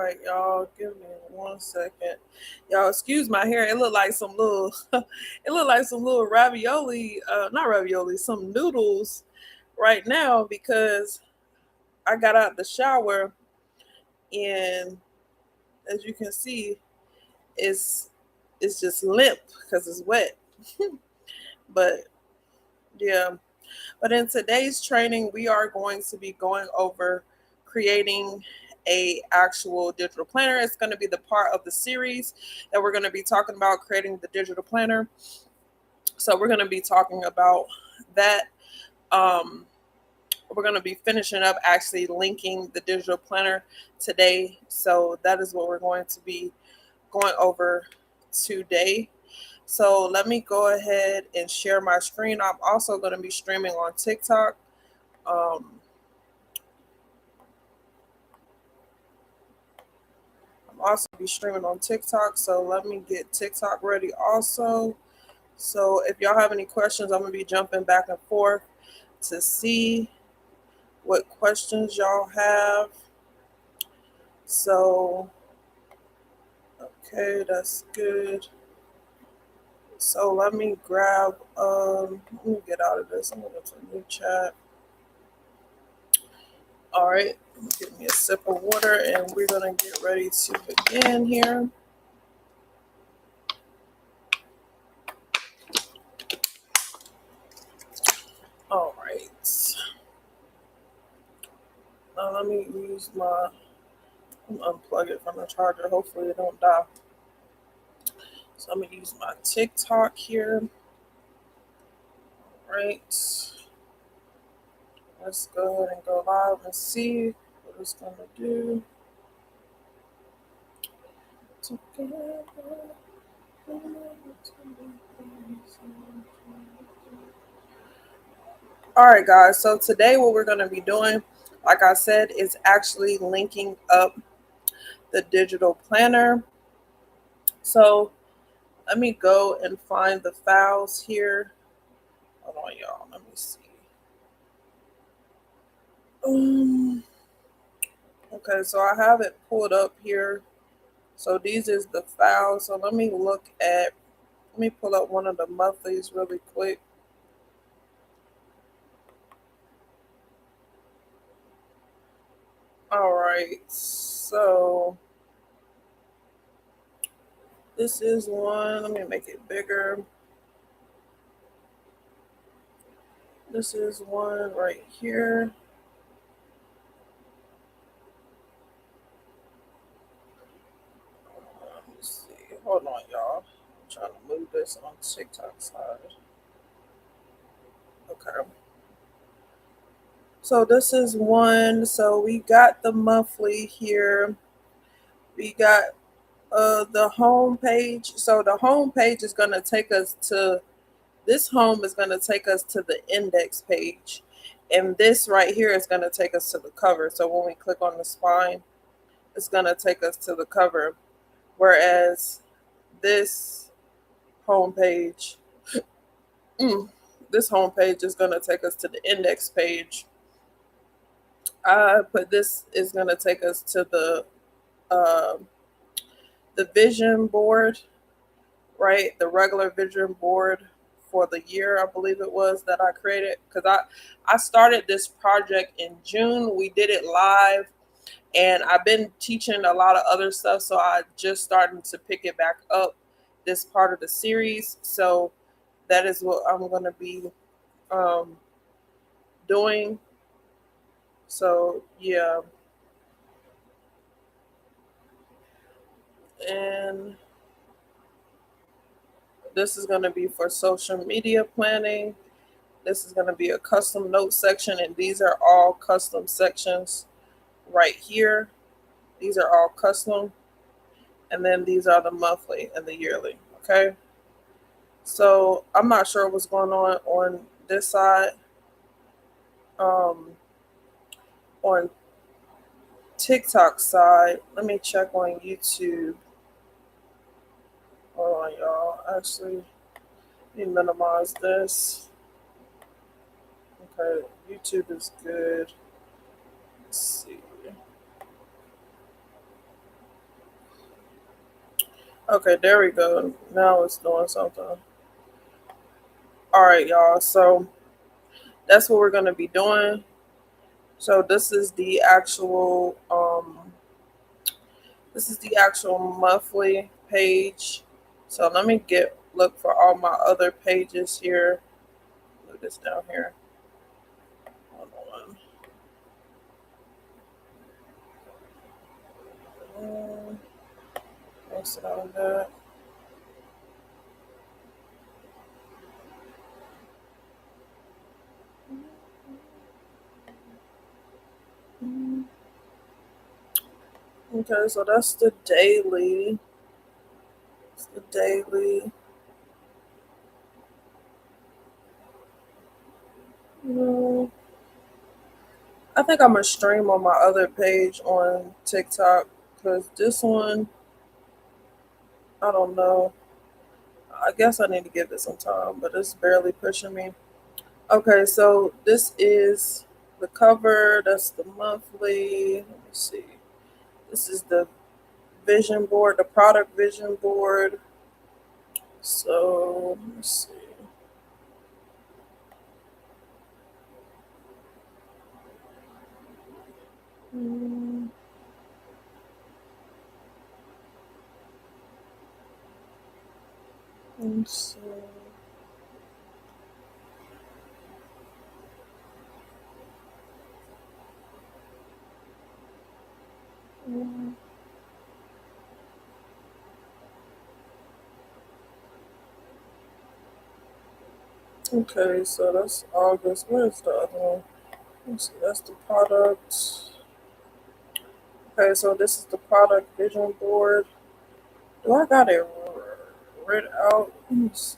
right, y'all. Give me 1 second. Y'all, excuse my hair. It looked like some little, it looked like some little ravioli. Not ravioli, some noodles, right now because I got out the shower and, as you can see, it's it's just limp because it's wet. But yeah. But in today's training, we are going to be going over creating a actual digital planner. It's going to be the part of the series that we're going to be talking about creating the digital planner. So we're going to be talking about that. Um, we're going to be finishing up actually linking the digital planner today. So that is what we're going to be going over today. So let me go ahead and share my screen. I'm also going to be streaming on TikTok. Um, I'm also be streaming on TikTok, so let me get TikTok ready also. So if y'all have any questions, I'm gonna be jumping back and forth to see what questions y'all have. So okay, that's good. So let me grab let me get out of this. I'm gonna go to a new chat. All right, give me a sip of water and we're gonna get ready to begin here. All right. Now let me use my unplug it from the charger. Hopefully it don't die. So I'm gonna use my TikTok here. All right. Let's go ahead and go live and see what it's gonna do. All right, guys. So today what we're gonna be doing, like I said, is actually linking up the digital planner. So let me go and find the files here. Hold on, y'all. Let me see. Um, okay, so I have it pulled up here. So these is the files. So let me pull up one of the monthlies really quick. All right, so this is one. Let me make it bigger. This is one right here. Let me see. Hold on, y'all. I'm trying to move this on TikTok side. Okay. So this is one. So we got the monthly here. We got the home page. So the home page is going to take us to this home is going to take us to the index page. And this right here is going to take us to the cover. So when we click on the spine, it's going to take us to the cover. Whereas this home page, this home page is going to take us to the index page. But this is going to take us to uh, the vision board, right? The regular vision board for the year, I believe it was, that I created. Because I started this project in June. We did it live. And I've been teaching a lot of other stuff. So I just started to pick it back up, this part of the series. So that is what I'm going to be um, doing. So, yeah. And this is going to be for social media planning. This is going to be a custom note section, and these are all custom sections right here. These are all custom, and then these are the monthly and the yearly. Okay, so I'm not sure what's going on this side. Um, on TikTok side, let me check on YouTube. Hold on, y'all. Actually, let me minimize this. Okay, YouTube is good. Let's see. Okay, there we go. Now it's doing something. All right, y'all. So that's what we're gonna be doing. So this is the actual monthly page. So let me look for all my other pages here. Look this down here. Hold on. Exit out of that. Okay, so that's the daily. It's the daily. Mm, I think I'm gonna stream on my other page on TikTok because this one, I don't know. I guess I need to give it some time, but it's barely pushing me. Okay, so this is the cover. That's the monthly. Let me see. This is the vision board, the product vision board. So let's see. Mm, let's see. Mm, okay, so that's August. Where's the other one? Let's see. That's the product. Okay, so this is the product vision board. Do I got it read out? Let me see.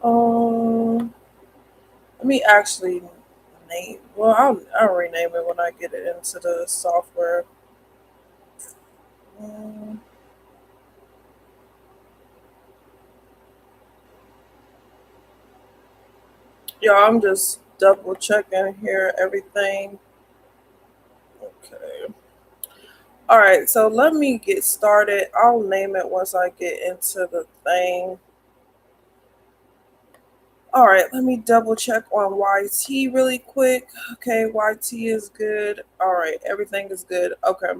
Um, Let me actually name. Well, I'll rename it when I get it into the software. Um, yeah, I'm just double checking here everything. Okay. All right. So let me get started. I'll name it once I get into the thing. All right. Let me double check on YT really quick. Okay, YT is good. All right. Everything is good. Okay.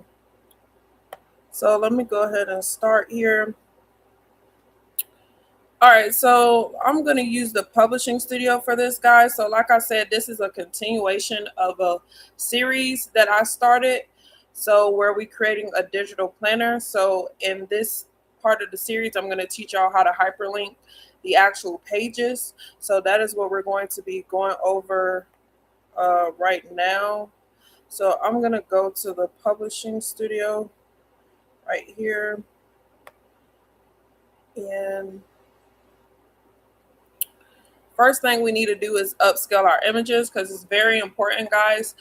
So let me go ahead and start here. All right, so I'm going to use the publishing studio for this, guys. So, like I said, this is a continuation of a series that I started. So, where we creating a digital planner. So, in this part of the series, I'm going to teach y'all how to hyperlink the actual pages. So, that is what we're going to be going over right now. So, I'm going to go to the publishing studio right here, and first thing we need to do is upscale our images because it's very important, guys,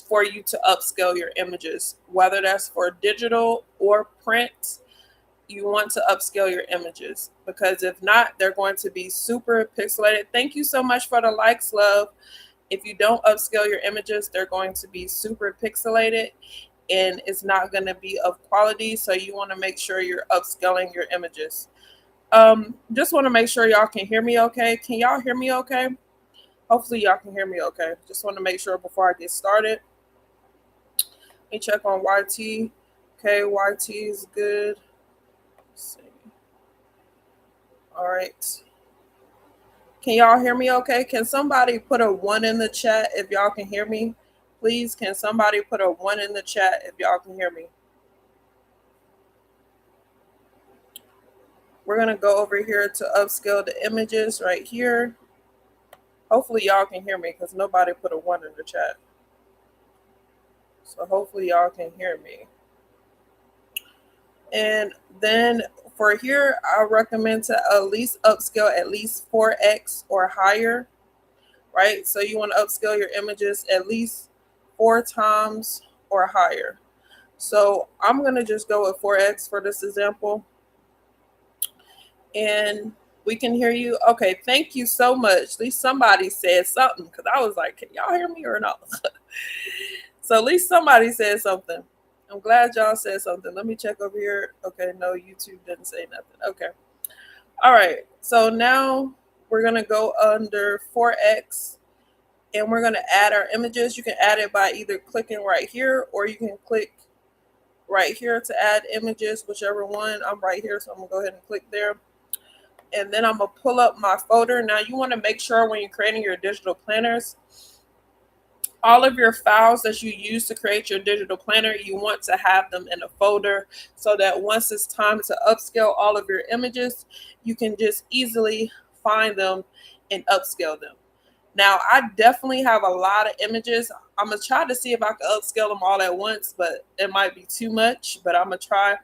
for you to upscale your images, whether that's for digital or print. You want to upscale your images because if not, they're going to be super pixelated. Thank you so much for the likes, love. If you don't upscale your images, they're going to be super pixelated and it's not going to be of quality. So you want to make sure you're upscaling your images. Just want to make sure y'all can hear me okay. Can y'all hear me okay? Hopefully y'all can hear me okay. Just want to make sure before I get started. Let me check on YT. Okay, YT is good. Let's see. All right. Can y'all hear me okay? Can somebody put a one in the chat if y'all can hear me? Please, can somebody put a one in the chat if y'all can hear me? We're going to go over here to upscale the images right here. Hopefully y'all can hear me because nobody put a one in the chat. So hopefully y'all can hear me. And then for here, I recommend to at least upscale at least 4x or higher, right? So you want to upscale your images at least 4 times or higher. So I'm going to just go with 4x for this example. And we can hear you. Okay, thank you so much. At least somebody said something because I was like, can y'all hear me or not? So at least somebody said something. I'm glad y'all said something. Let me check over here. Okay, no, YouTube didn't say nothing. Okay. All right. So now we're going to go under 4X and we're going to add our images. You can add it by either clicking right here or you can click right here to add images, whichever one. I'm right here, so I'm going to go ahead and click there. And then I'm going to pull up my folder. Now you want to make sure when you're creating your digital planners, all of your files that you use to create your digital planner, you want to have them in a folder so that once it's time to upscale all of your images, you can just easily find them and upscale them. Now, I definitely have a lot of images. I'm going to try to see if I can upscale them all at once, but it might be too much, but I'm going to try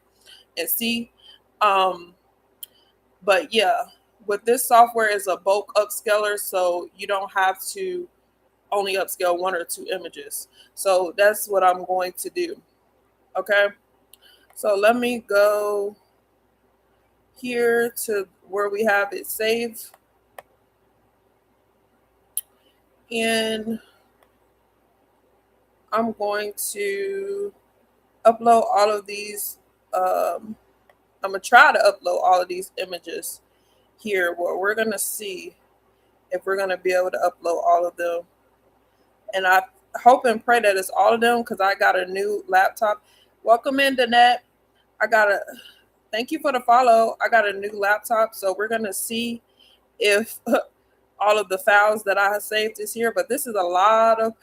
and see. But yeah, with this software is a bulk upscaler, so you don't have to only upscale 1 or 2 images. So that's what I'm going to do. Okay. So let me go here to where we have it saved. And I'm going to upload all of these. I'm going to try to upload all of these images here where we're going to see if we're going to be able to upload all of them. And I hope and pray that it's all of them because I got a new laptop. Welcome in, Danette. Thank you for the follow. I got a new laptop, so we're gonna see if all of the files that I have saved is here. But this is a lot of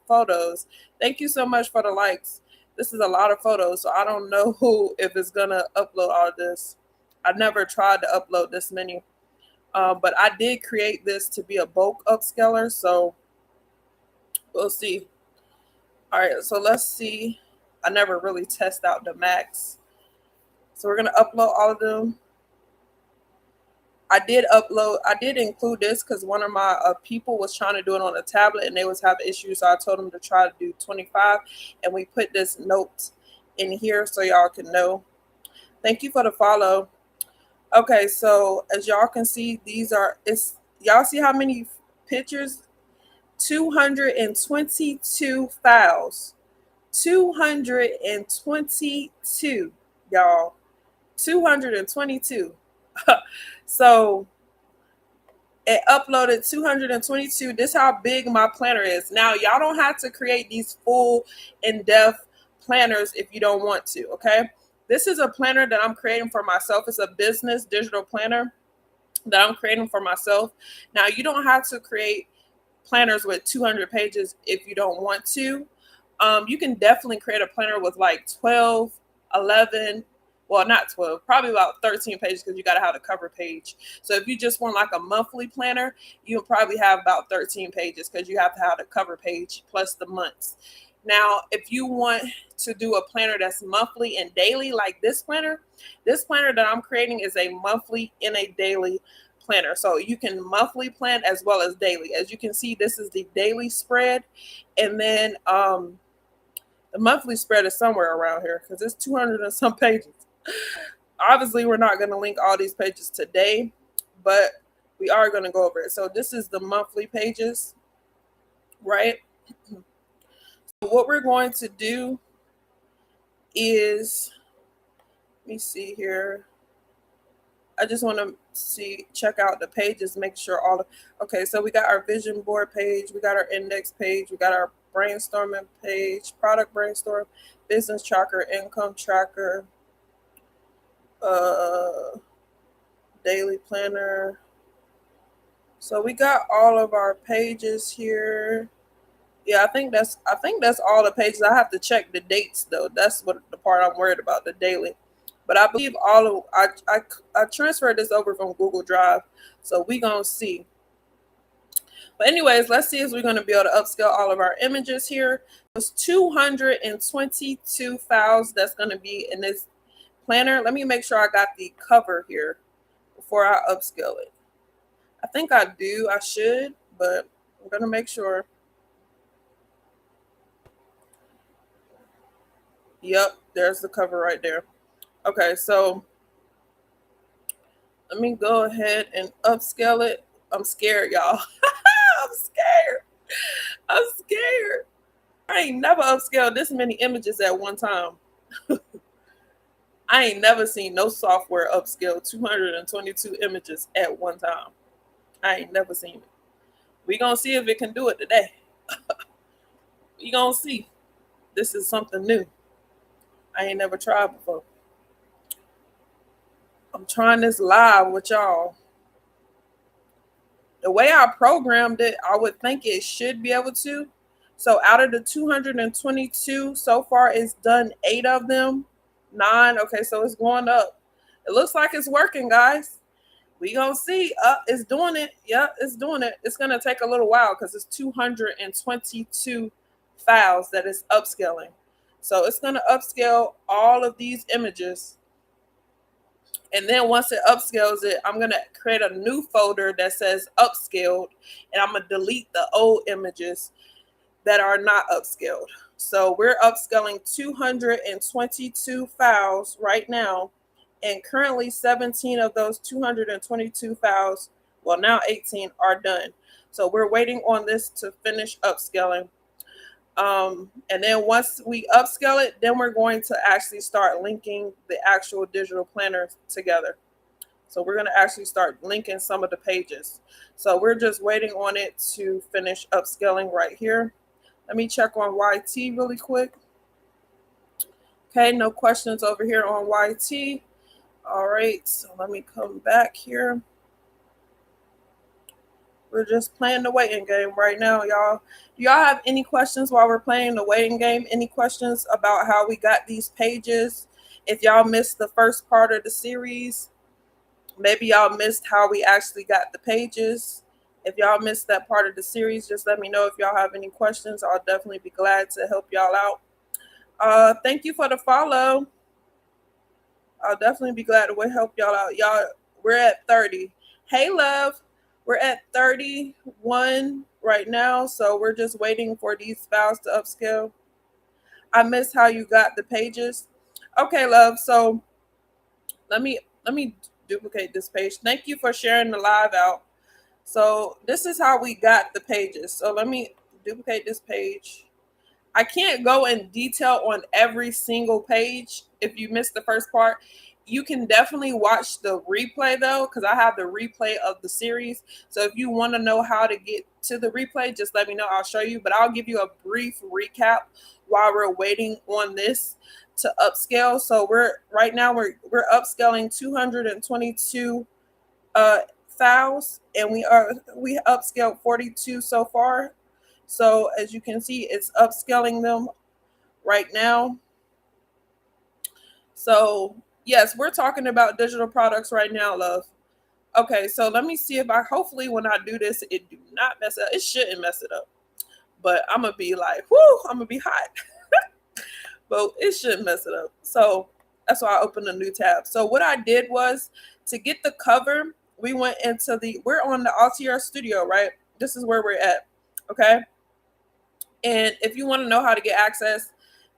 photos. Thank you so much for the likes. This is a lot of photos, so I don't know if it's gonna upload all of this. I never tried to upload this many, but I did create this to be a bulk upscaler, so we'll see. All right, so let's see. I never really test out the max. So we're going to upload all of them. I did include this because one of my people was trying to do it on a tablet and they was having issues. So I told them to try to do 25. And we put this note in here so y'all can know. Thank you for the follow. Okay, so as y'all can see, y'all see how many pictures? 222 files. 222, y'all. 222. So it uploaded 222. This is how big my planner is. Now, y'all don't have to create these full in-depth planners if you don't want to, okay? This is a planner that I'm creating for myself. It's a business digital planner that I'm creating for myself. Now, you don't have to create planners with 200 pages if you don't want to. You can definitely create a planner with like 12, 11, well, not 12, probably about 13 pages because you got to have the cover page. So if you just want like a monthly planner, you'll probably have about 13 pages because you have to have the cover page plus the months. Now, if you want to do a planner that's monthly and daily, like this planner that I'm creating is a monthly and a daily planner. So you can monthly plan as well as daily. As you can see, this is the daily spread. And then the monthly spread is somewhere around here because it's 200 and some pages. Obviously, we're not going to link all these pages today, but we are going to go over it. So this is the monthly pages, right? So what we're going to do is, let me see here. I just want to check out the pages, make sure okay, so we got our vision board page, we got our index page, we got our brainstorming page, product brainstorm, business tracker, income tracker, daily planner. So we got all of our pages here. Yeah, I think that's all the pages. I have to check the dates though. That's what the part I'm worried about, the daily. But I believe I transferred this over from Google Drive, so we gonna see. But anyways, let's see if we're gonna be able to upscale all of our images here. There's 222 files that's gonna be in this planner. Let me make sure I got the cover here before I upscale it. I think I do. I should, but I'm gonna make sure. Yep, there's the cover right there. Okay, so let me go ahead and upscale it. I'm scared, y'all. I'm scared. I'm scared. I ain't never upscaled this many images at one time. I ain't never seen no software upscale 222 images at one time. I ain't never seen it. We gonna see if it can do it today. We gonna see. This is something new. I ain't never tried before. I'm trying this live with y'all. The way I programmed it, I would think it should be able to. So out of the 222 so far, it's done 8 of them. 9. Okay, so it's going up. It looks like it's working, guys. We gonna see. It's doing it. Yep, it's doing it. It's gonna take a little while because it's 222 files that it's upscaling. So it's gonna upscale all of these images. And then once it upscales it, I'm going to create a new folder that says upscaled. And I'm going to delete the old images that are not upscaled. So we're upscaling 222 files right now. And currently 17 of those 222 files, well, now 18 are done. So we're waiting on this to finish upscaling. And then once we upscale it, then we're going to actually start linking the actual digital planner together. So we're going to actually start linking some of the pages. So we're just waiting on it to finish upscaling right here. Let me check on YT really quick. Okay, no questions over here on YT. All right, so let me come back here. We're just playing the waiting game right now, y'all. Do y'all have any questions while we're playing the waiting game? Any questions about how we got these pages? If y'all missed the first part of the series, maybe y'all missed how we actually got the pages. If y'all missed that part of the series, just let me know if y'all have any questions. I'll definitely be glad to help y'all out. Thank you for the follow. I'll definitely be glad to help y'all out. Y'all, we're at 30. Hey, love. We're at 31 right now, so we're just waiting for these files to upscale. I missed how you got the pages. Okay, love. So let me duplicate this page. Thank you for sharing the live out. So this is how we got the pages. So let me duplicate this page. I can't go in detail on every single page. If you missed the first part, you can definitely watch the replay though, because I have the replay of the series. So if you want to know how to get to the replay, just let me know. I'll show you, but I'll give you a brief recap while we're waiting on this to upscale. So we're upscaling 222 files, and we upscaled 42 so far. So as you can see, it's upscaling them right now. So yes, we're talking about digital products right now, love. Okay, so let me see if hopefully when I do this, it do not mess up. It shouldn't mess it up. But I'm going to be like, whoo, I'm going to be hot. But it shouldn't mess it up. So that's why I opened a new tab. So what I did was to get the cover, we're on the Altier Studio, right? This is where we're at. Okay. And if you want to know how to get access,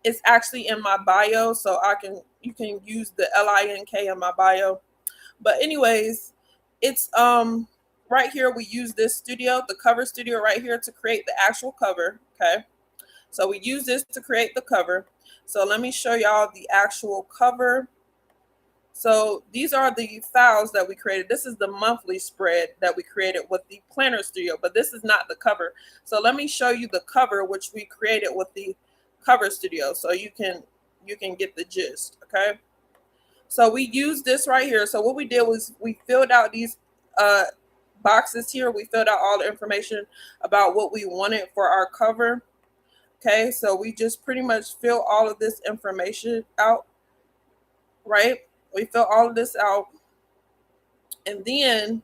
it's actually in my bio. So you can use the link in my bio. But anyways, it's right here. We use this studio, the cover studio right here, to create the actual cover. Okay. So we use this to create the cover. So let me show y'all the actual cover. So these are the files that we created. This is the monthly spread that we created with the Planner Studio, but this is not the cover. So let me show you the cover, which we created with the Cover Studio, so you can get the gist. Okay. So we used this right here. So what we did was we filled out these boxes here. We filled out all the information about what we wanted for our cover. Okay. So we just pretty much fill all of this information out, right? We fill all of this out. And then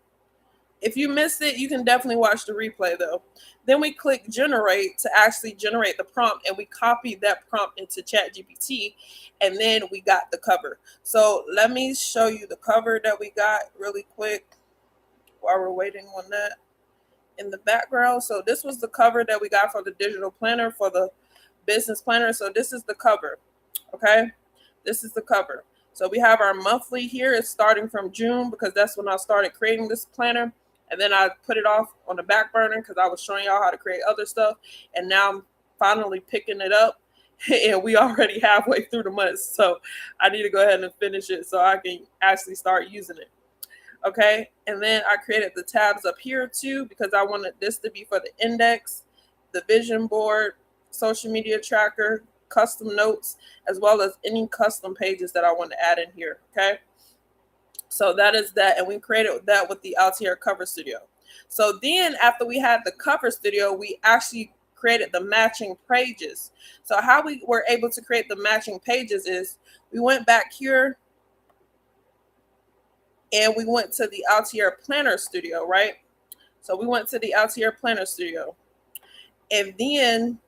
if you missed it, you can definitely watch the replay though. Then we click generate to actually generate the prompt, and we copied that prompt into ChatGPT, and then we got the cover. So let me show you the cover that we got really quick while we're waiting on that in the background. So this was the cover that we got for the digital planner, for the business planner. So this is the cover. Okay. This is the cover. So we have our monthly here. It's starting from June because that's when I started creating this planner. And then I put it off on the back burner because I was showing y'all how to create other stuff. And now I'm finally picking it up. And we already halfway through the month. So I need to go ahead and finish it so I can actually start using it. Okay. And then I created the tabs up here too, because I wanted this to be for the index, the vision board, social media tracker, custom notes, as well as any custom pages that I want to add in here. Okay. So that is that. And we created that with the Altier Cover Studio. So then after we had the Cover Studio, we actually created the matching pages. So how we were able to create the matching pages is we went back here and we went to the Altier Planner Studio, right? So we went to the Altier Planner Studio. And then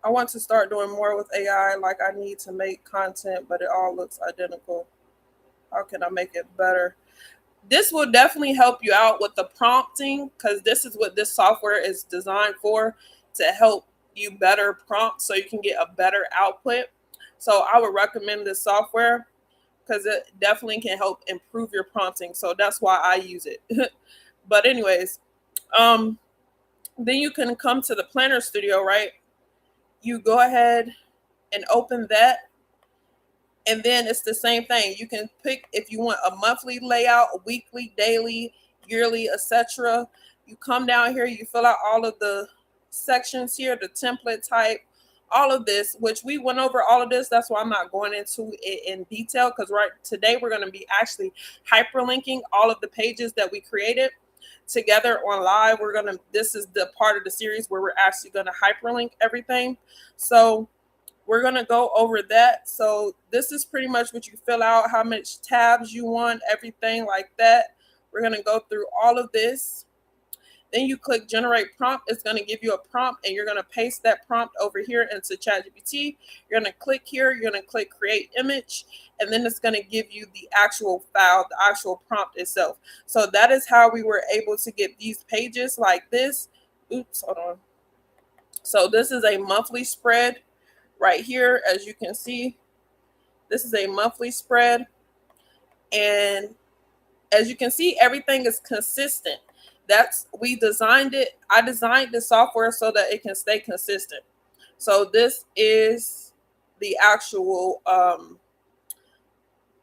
I want to start doing more with AI. Like I need to make content, but it all looks identical. How can I make it better? This will definitely help you out with the prompting, because this is what this software is designed for, to help you better prompt so you can get a better output. So I would recommend this software because it definitely can help improve your prompting. So that's why I use it. But anyways, then you can come to the Planner Studio, right? You go ahead and open that. And then it's the same thing. You can pick if you want a monthly layout, a weekly, daily, yearly, etc. You come down here, you fill out all of the sections here, the template type, all of this, which we went over all of this. That's why I'm not going into it in detail, because right today we're going to be actually hyperlinking all of the pages that we created together on live. This is the part of the series where we're actually going to hyperlink everything. So we're going to go over that. So this is pretty much what you fill out, how much tabs you want, everything like that. We're going to go through all of this. Then you click generate prompt. It's going to give you a prompt, and you're going to paste that prompt over here into ChatGPT. You're going to click here. You're going to click create image, and then it's going to give you the actual file, the actual prompt itself. So that is how we were able to get these pages like this. Oops, hold on. So this is a monthly spread right here. As you can see, this is a monthly spread. And as you can see, everything is consistent. We designed it. I designed the software so that it can stay consistent. So this is the actual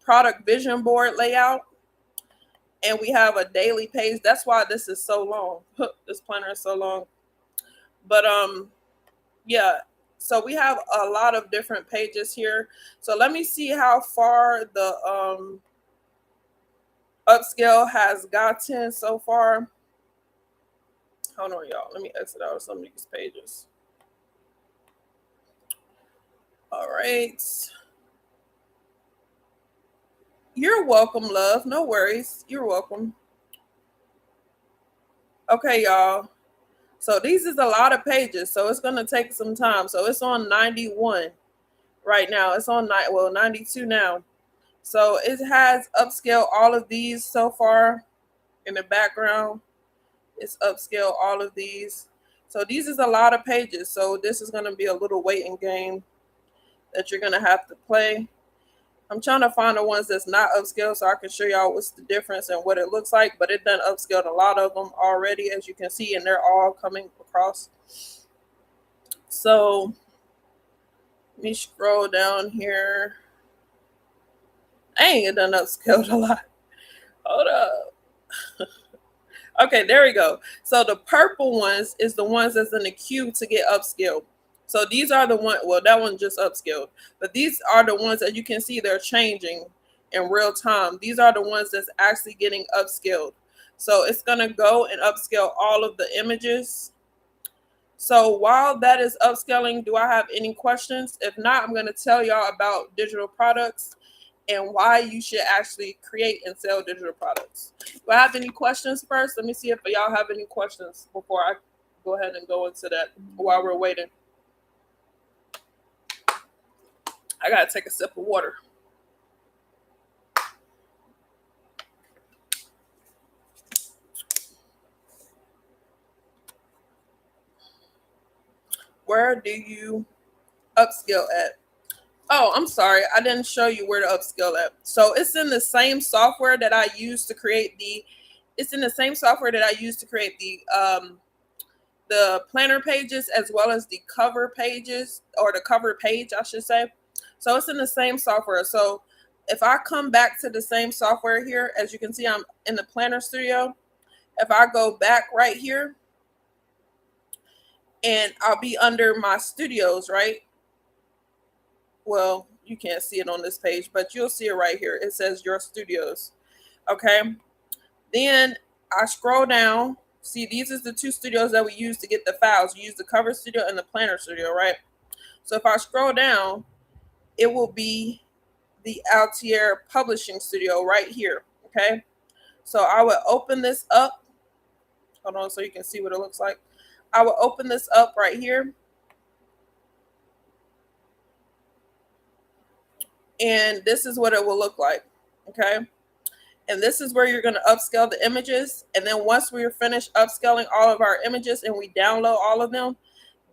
product vision board layout. And we have a daily page. That's why this is so long. This planner is so long. But yeah, so we have a lot of different pages here. So let me see how far the upscale has gotten so far. Hold on, y'all. Let me exit out of some of these pages. All right. You're welcome, love. No worries. You're welcome. Okay, y'all. So these is a lot of pages. So it's going to take some time. So it's on 91 right now. It's on 92 now. So it has upscale all of these so far in the background. It's upscale all of these. So these is a lot of pages. So this is going to be a little waiting game that you're going to have to play. I'm trying to find the ones that's not upscale so I can show y'all what's the difference and what it looks like. But it done upscaled a lot of them already, as you can see, and they're all coming across. So let me scroll down here. Dang, it done upscaled a lot. Hold up. Okay, there we go. So the purple ones is the ones that's in the queue to get upscaled. So these are the one. Well, that one just upscaled, but these are the ones that you can see they're changing in real time. These are the ones that's actually getting upscaled. So it's gonna go and upscale all of the images. So while that is upscaling, do I have any questions? If not, I'm gonna tell y'all about digital products and why you should actually create and sell digital products. Do I have any questions first? Let me see if y'all have any questions before I go ahead and go into that while we're waiting. I gotta take a sip of water. Where do you upscale at? Oh, I'm sorry. I didn't show you where to upscale at. So it's in the same software that I use to create the the planner pages as well as the cover pages, or the cover page, I should say. So it's in the same software. So if I come back to the same software here, as you can see, I'm in the Planner Studio. If I go back right here, and I'll be under my studios, right? Well, you can't see it on this page, but you'll see it right here. It says your studios. Okay. Then I scroll down. See, these is the two studios that we use to get the files. You use the cover studio and the planner studio, right? So if I scroll down, it will be the Altier Publishing Studio right here. Okay. So I would open this up. Hold on so you can see what it looks like. I will open this up right here. And this is what it will look like. Okay. And this is where you're going to upscale the images. And then once we're finished upscaling all of our images and we download all of them,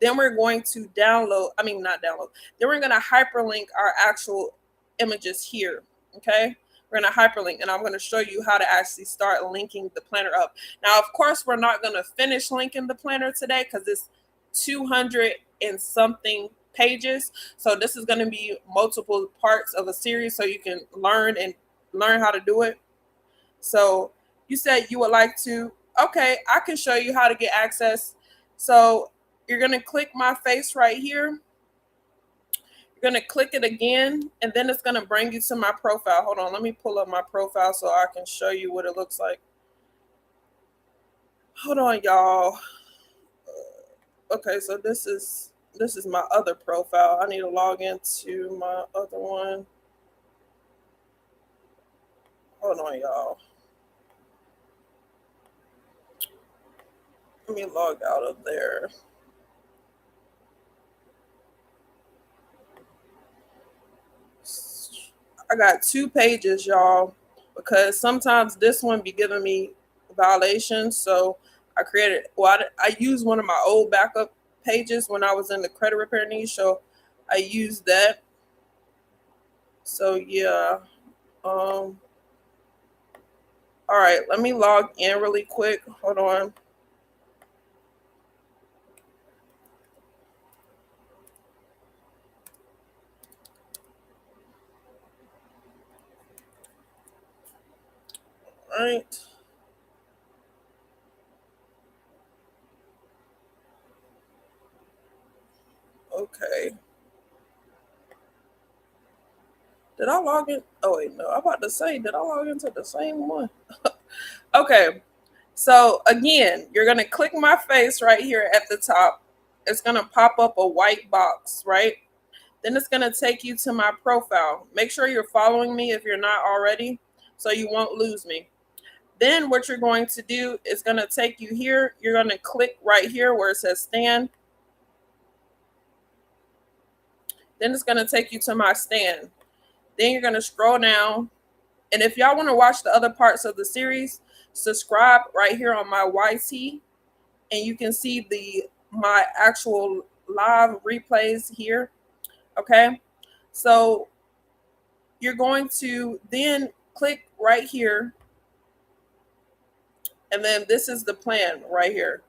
then we're going to then we're going to hyperlink our actual images here. Okay. We're going to hyperlink, and I'm going to show you how to actually start linking the planner up. Now, of course, we're not going to finish linking the planner today because it's 200 and something pages. So this is going to be multiple parts of a series so you can learn how to do it. So you said you would like to, okay, I can show you how to get access. So you're going to click my face right here. You're going to click it again, and then it's going to bring you to my profile. Hold on, let me pull up my profile so I can show you what it looks like. Hold on, y'all. Okay, so this is my other profile. I need to log into my other one. Hold on, y'all. Let me log out of there. I got 2 pages, y'all, because sometimes this one be giving me violations. So I created, I used one of my old backup pages when I was in the credit repair niche. So I used that. So yeah. All right, let me log in really quick. Hold on. All right. Okay. Did I log in? Oh wait, no. I'm about to say, did I log into the same one? Okay. So again, you're gonna click my face right here at the top. It's gonna pop up a white box, right? Then it's gonna take you to my profile. Make sure you're following me if you're not already, so you won't lose me. Then what you're going to do is gonna take you here. You're gonna click right here where it says stand. Then it's gonna take you to my stand. Then you're gonna scroll down. And if y'all want to watch the other parts of the series, subscribe right here on my YT, and you can see my actual live replays here. Okay, so you're going to then click right here, and then this is the plan right here,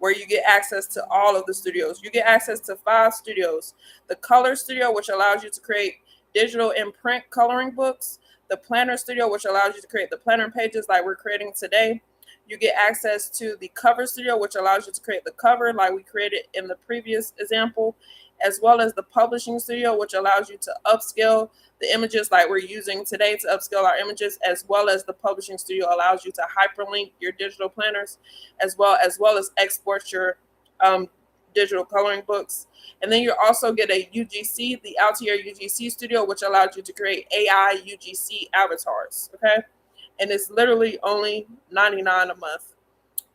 where you get access to all of the studios. You get access to 5 studios: the Color Studio, which allows you to create digital and print coloring books; the Planner Studio, which allows you to create the planner pages like we're creating today. You get access to the Cover Studio, which allows you to create the cover like we created in the previous example, as well as the Publishing Studio, which allows you to upscale the images like we're using today to upscale our images, as well as the Publishing Studio allows you to hyperlink your digital planners, as well as export your digital coloring books. And then you also get a UGC, the Altier UGC Studio, which allows you to create AI UGC avatars. Okay. And it's literally only $99 a month.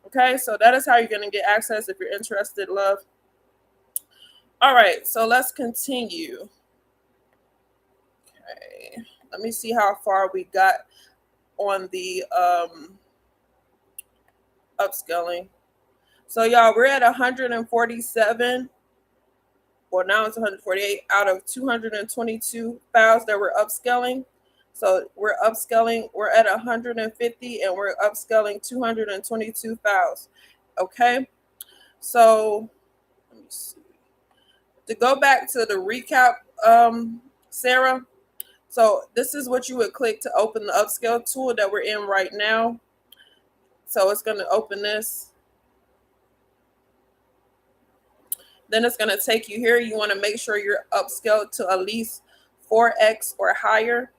Okay. So that is how you're going to get access if you're interested, love. All right. So let's continue. Okay. Let me see how far we got on the upscaling. So y'all, we're at 147. Well, now it's 148 out of 222 files that we're upscaling. So we're upscaling, we're at 150 and we're upscaling 222 files. Okay. So let me see. To go back to the recap, Sarah. So this is what you would click to open the upscale tool that we're in right now. So it's going to open this. Then it's going to take you here. You want to make sure you're upscaled to at least 4x or higher.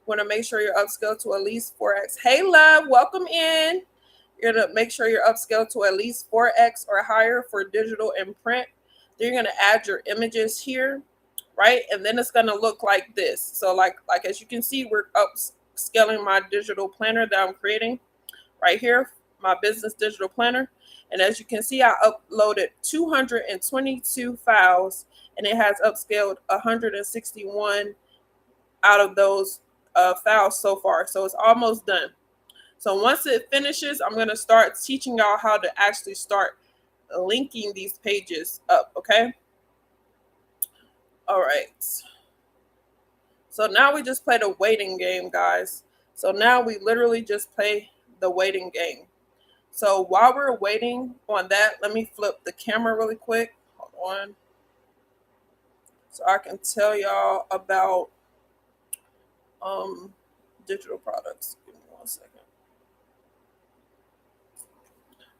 Want to make sure you're upscaled to at least 4x. Hey, love, welcome in. You're going to make sure you're upscaled to at least 4x or higher for digital and print. Then you're going to add your images here, right? And then it's going to look like this. So like as you can see, we're upscaling my digital planner that I'm creating right here, my business digital planner. And as you can see, I uploaded 222 files, and it has upscaled 161 out of those files so far. So it's almost done. So once it finishes, I'm going to start teaching y'all how to actually start linking these pages up, okay? All right. So now we just played a waiting game, guys. So now we literally just play the waiting game. So while we're waiting on that, let me flip the camera really quick. Hold on. So I can tell y'all about digital products. Give me 1 second.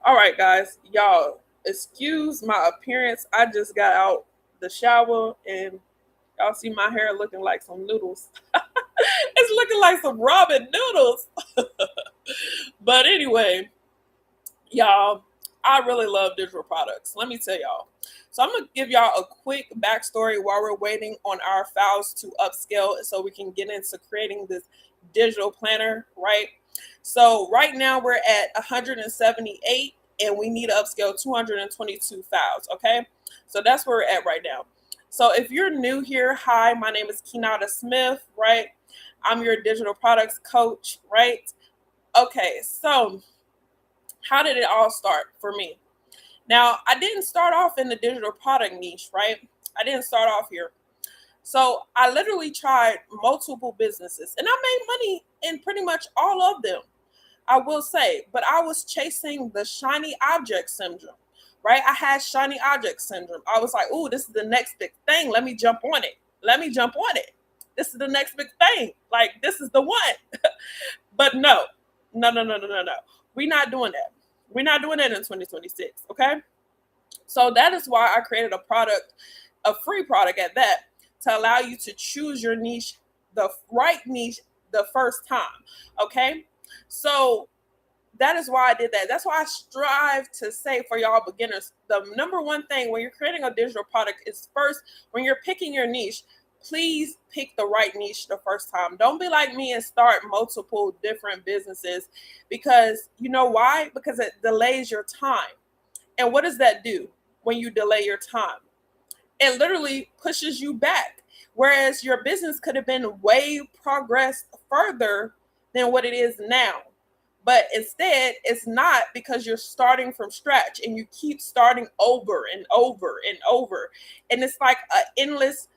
All right, guys. Y'all, excuse my appearance. I just got out the shower and y'all see my hair looking like some noodles. It's looking like some ramen noodles. But anyway, y'all, I really love digital products. Let me tell y'all. So I'm going to give y'all a quick backstory while we're waiting on our files to upscale so we can get into creating this digital planner, right? So right now we're at 178 and we need to upscale 222 files, okay? So that's where we're at right now. So if you're new here, hi, my name is Kenada Smith, right? I'm your digital products coach, right? Okay, so how did it all start for me? Now, I didn't start off in the digital product niche, right? I didn't start off here. So I literally tried multiple businesses and I made money in pretty much all of them, I will say. But I was chasing the shiny object syndrome, right? I had shiny object syndrome. I was like, oh, this is the next big thing. Let me jump on it. Let me jump on it. This is the next big thing. Like, this is the one. But no. We're not doing that. We're not doing that in 2026, okay? So that is why I created a product, a free product at that, to allow you to choose your niche, the right niche, the first time, okay? So that is why I did that. That's why I strive to say for y'all beginners, the number one thing when you're creating a digital product is first, when you're picking your niche, please pick the right niche the first time. Don't be like me and start multiple different businesses, because you know why? Because it delays your time. And what does that do when you delay your time? It literally pushes you back. Whereas your business could have been way progressed further than what it is now. But instead, it's not, because you're starting from scratch and you keep starting over and over and over. And it's like an endless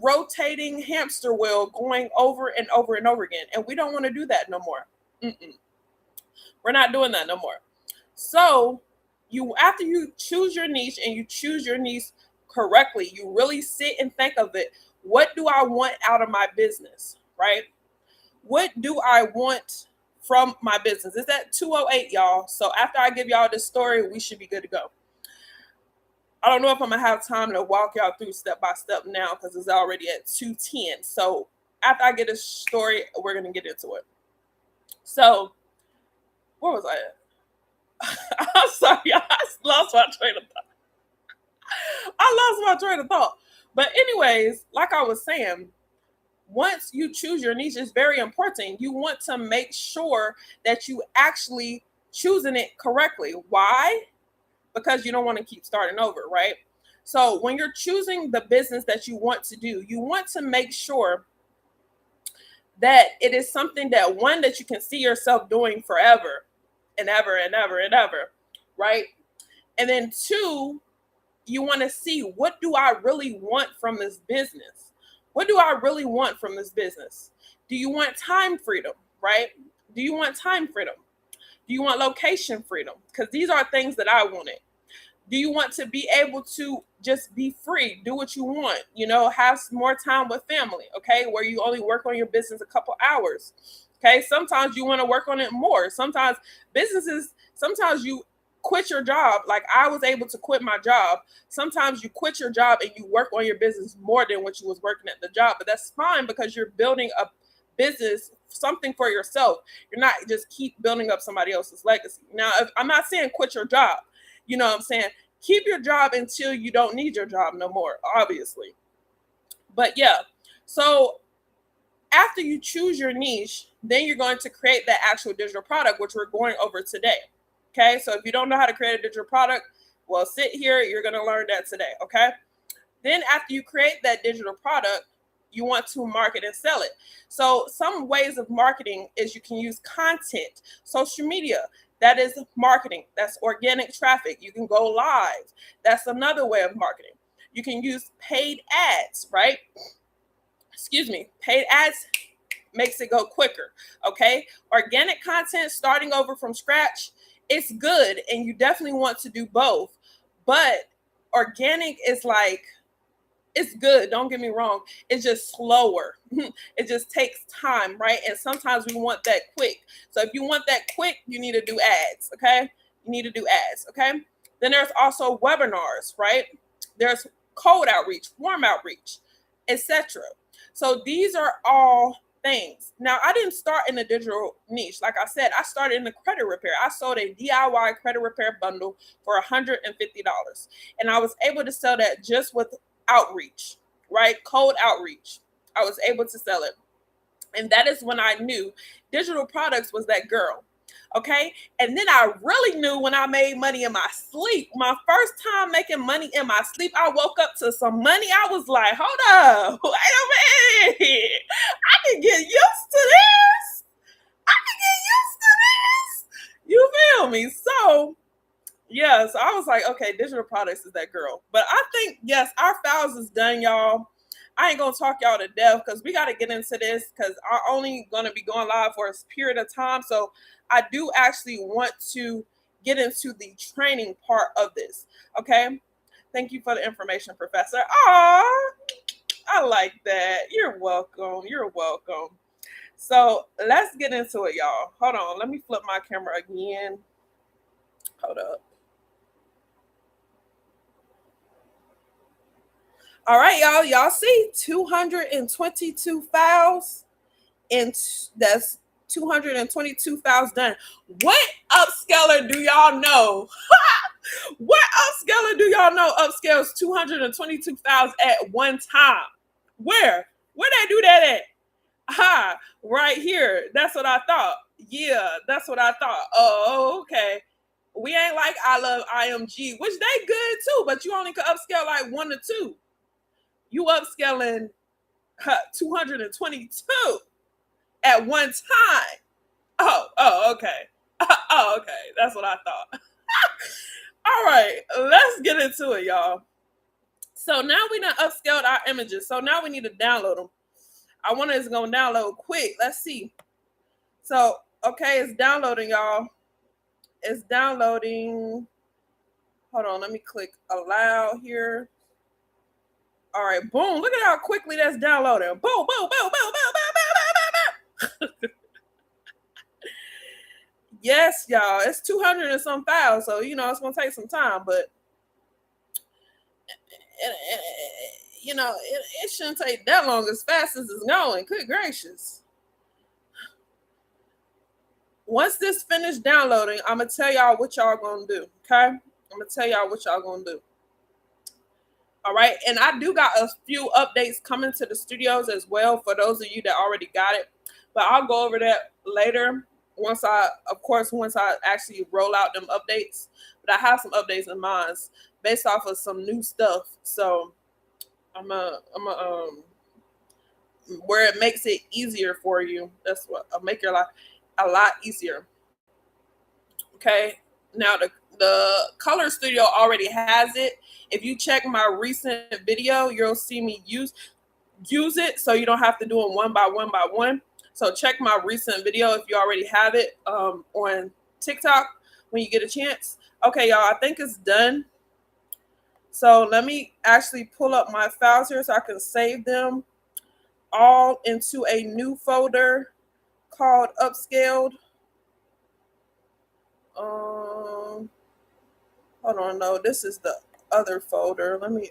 rotating hamster wheel going over and over and over again. And we don't want to do that no more. We're not doing that no more. So after you choose your niche and you choose your niche correctly, you really sit and think of it. What do I want out of my business, right? What do I want from my business? It's at 2:08, y'all. So after I give y'all this story, we should be good to go. I don't know if I'm gonna have time to walk y'all through step by step now, because it's already at 2:10. So after I get this story, we're gonna get into it. So where was I at? I'm sorry, I lost my train of thought. But anyways, like I was saying, once you choose your niche, it's very important. You want to make sure that you actually choosing it correctly. Why? Because you don't want to keep starting over, right? So when you're choosing the business that you want to do, you want to make sure that it is something that, one, that you can see yourself doing forever and ever and ever and ever, right? And then two, you want to see, what do I really want from this business? What do I really want from this business? Do you want time freedom, right? Do you want time freedom? Do you want location freedom? Because these are things that I wanted. Do you want to be able to just be free, do what you want, you know, have more time with family, okay, where you only work on your business a couple hours? Okay, sometimes you want to work on it more. Sometimes you quit your job. Like I was able to quit my job. Sometimes you quit your job and you work on your business more than what you was working at the job, but that's fine because you're building a business, something for yourself. You're not just keep building up somebody else's legacy. Now, if, I'm not saying quit your job. You know what I'm saying? Keep your job until you don't need your job no more, obviously. But yeah, so after you choose your niche, then you're going to create that actual digital product, which we're going over today. Okay, so if you don't know how to create a digital product, well, sit here, you're going to learn that today. Okay, then after you create that digital product, you want to market and sell it. So some ways of marketing is you can use content, social media. That is marketing. That's organic traffic. You can go live. That's another way of marketing. You can use paid ads, right? Excuse me. Paid ads makes it go quicker, okay? Organic content, starting over from scratch, it's good, and you definitely want to do both. But organic is like, it's good, don't get me wrong, it's just slower. It just takes time, right? And sometimes we want that quick. So if you want that quick, you need to do ads, okay? You need to do ads, okay? Then there's also webinars, right? There's cold outreach, warm outreach, etc. So these are all things. Now, I didn't start in the digital niche. Like I said, I started in the credit repair. I sold a DIY credit repair bundle for $150. And I was able to sell that just with outreach, right? Cold outreach. I was able to sell it. And that is when I knew digital products was that girl. Okay. And then I really knew when I made money in my sleep. My first time making money in my sleep, I woke up to some money. I was like, hold up, wait a minute. I can get used to this. I can get used to this. You feel me? So yeah, so I was like, okay, digital products is that girl. But I think, yes, our files is done, y'all. I ain't gonna talk y'all to death because we gotta get into this because I'm only gonna be going live for a period of time. So I do actually want to get into the training part of this. Okay. Thank you for the information, Professor. Aw, I like that. You're welcome. You're welcome. So let's get into it, y'all. Hold on. Let me flip my camera again. Hold up. All right, y'all. Y'all see 222 files, and that's 222 files done. What upscaler do y'all know? What upscaler do y'all know upscales 222 files at one time? Where? Where they do that at? Ha, right here. That's what I thought. Yeah, that's what I thought. Oh, okay. We ain't like I love IMG, which they good too, but you only could upscale like 1 or 2. You upscaling 222 at one time. Oh, okay. Oh, okay. That's what I thought. All right, let's get into it, y'all. So now we done upscaled our images. So now we need to download them. I wonder if it's gonna download quick. Let's see. So, okay, it's downloading, y'all. It's downloading. Hold on, let me click allow here. All right, boom. Look at how quickly that's downloading. Boom, boom, boom, boom, boom, boom, boom, boom, boom. Yes, y'all. It's 200 and some files, so you know it's gonna take some time, but it shouldn't take that long as fast as it's going. Good gracious. Once this finished downloading, I'm gonna tell y'all what y'all gonna do. Okay? I'm gonna tell y'all what y'all gonna do. All right, and I do got a few updates coming to the studios as well for those of you that already got it. But I'll go over that later once I actually roll out them updates. But I have some updates in mind based off of some new stuff. So I'm a where it makes it easier for you. That's what I'll make your life a lot easier. Okay. Now the color studio already has it. If you check my recent video, you'll see me use it so you don't have to do them one by one. So check my recent video if you already have it on TikTok when you get a chance. Okay, y'all, I think it's done. So let me actually pull up my files here so I can save them all into a new folder called Upscaled. Hold on, no, this is the other folder. Let me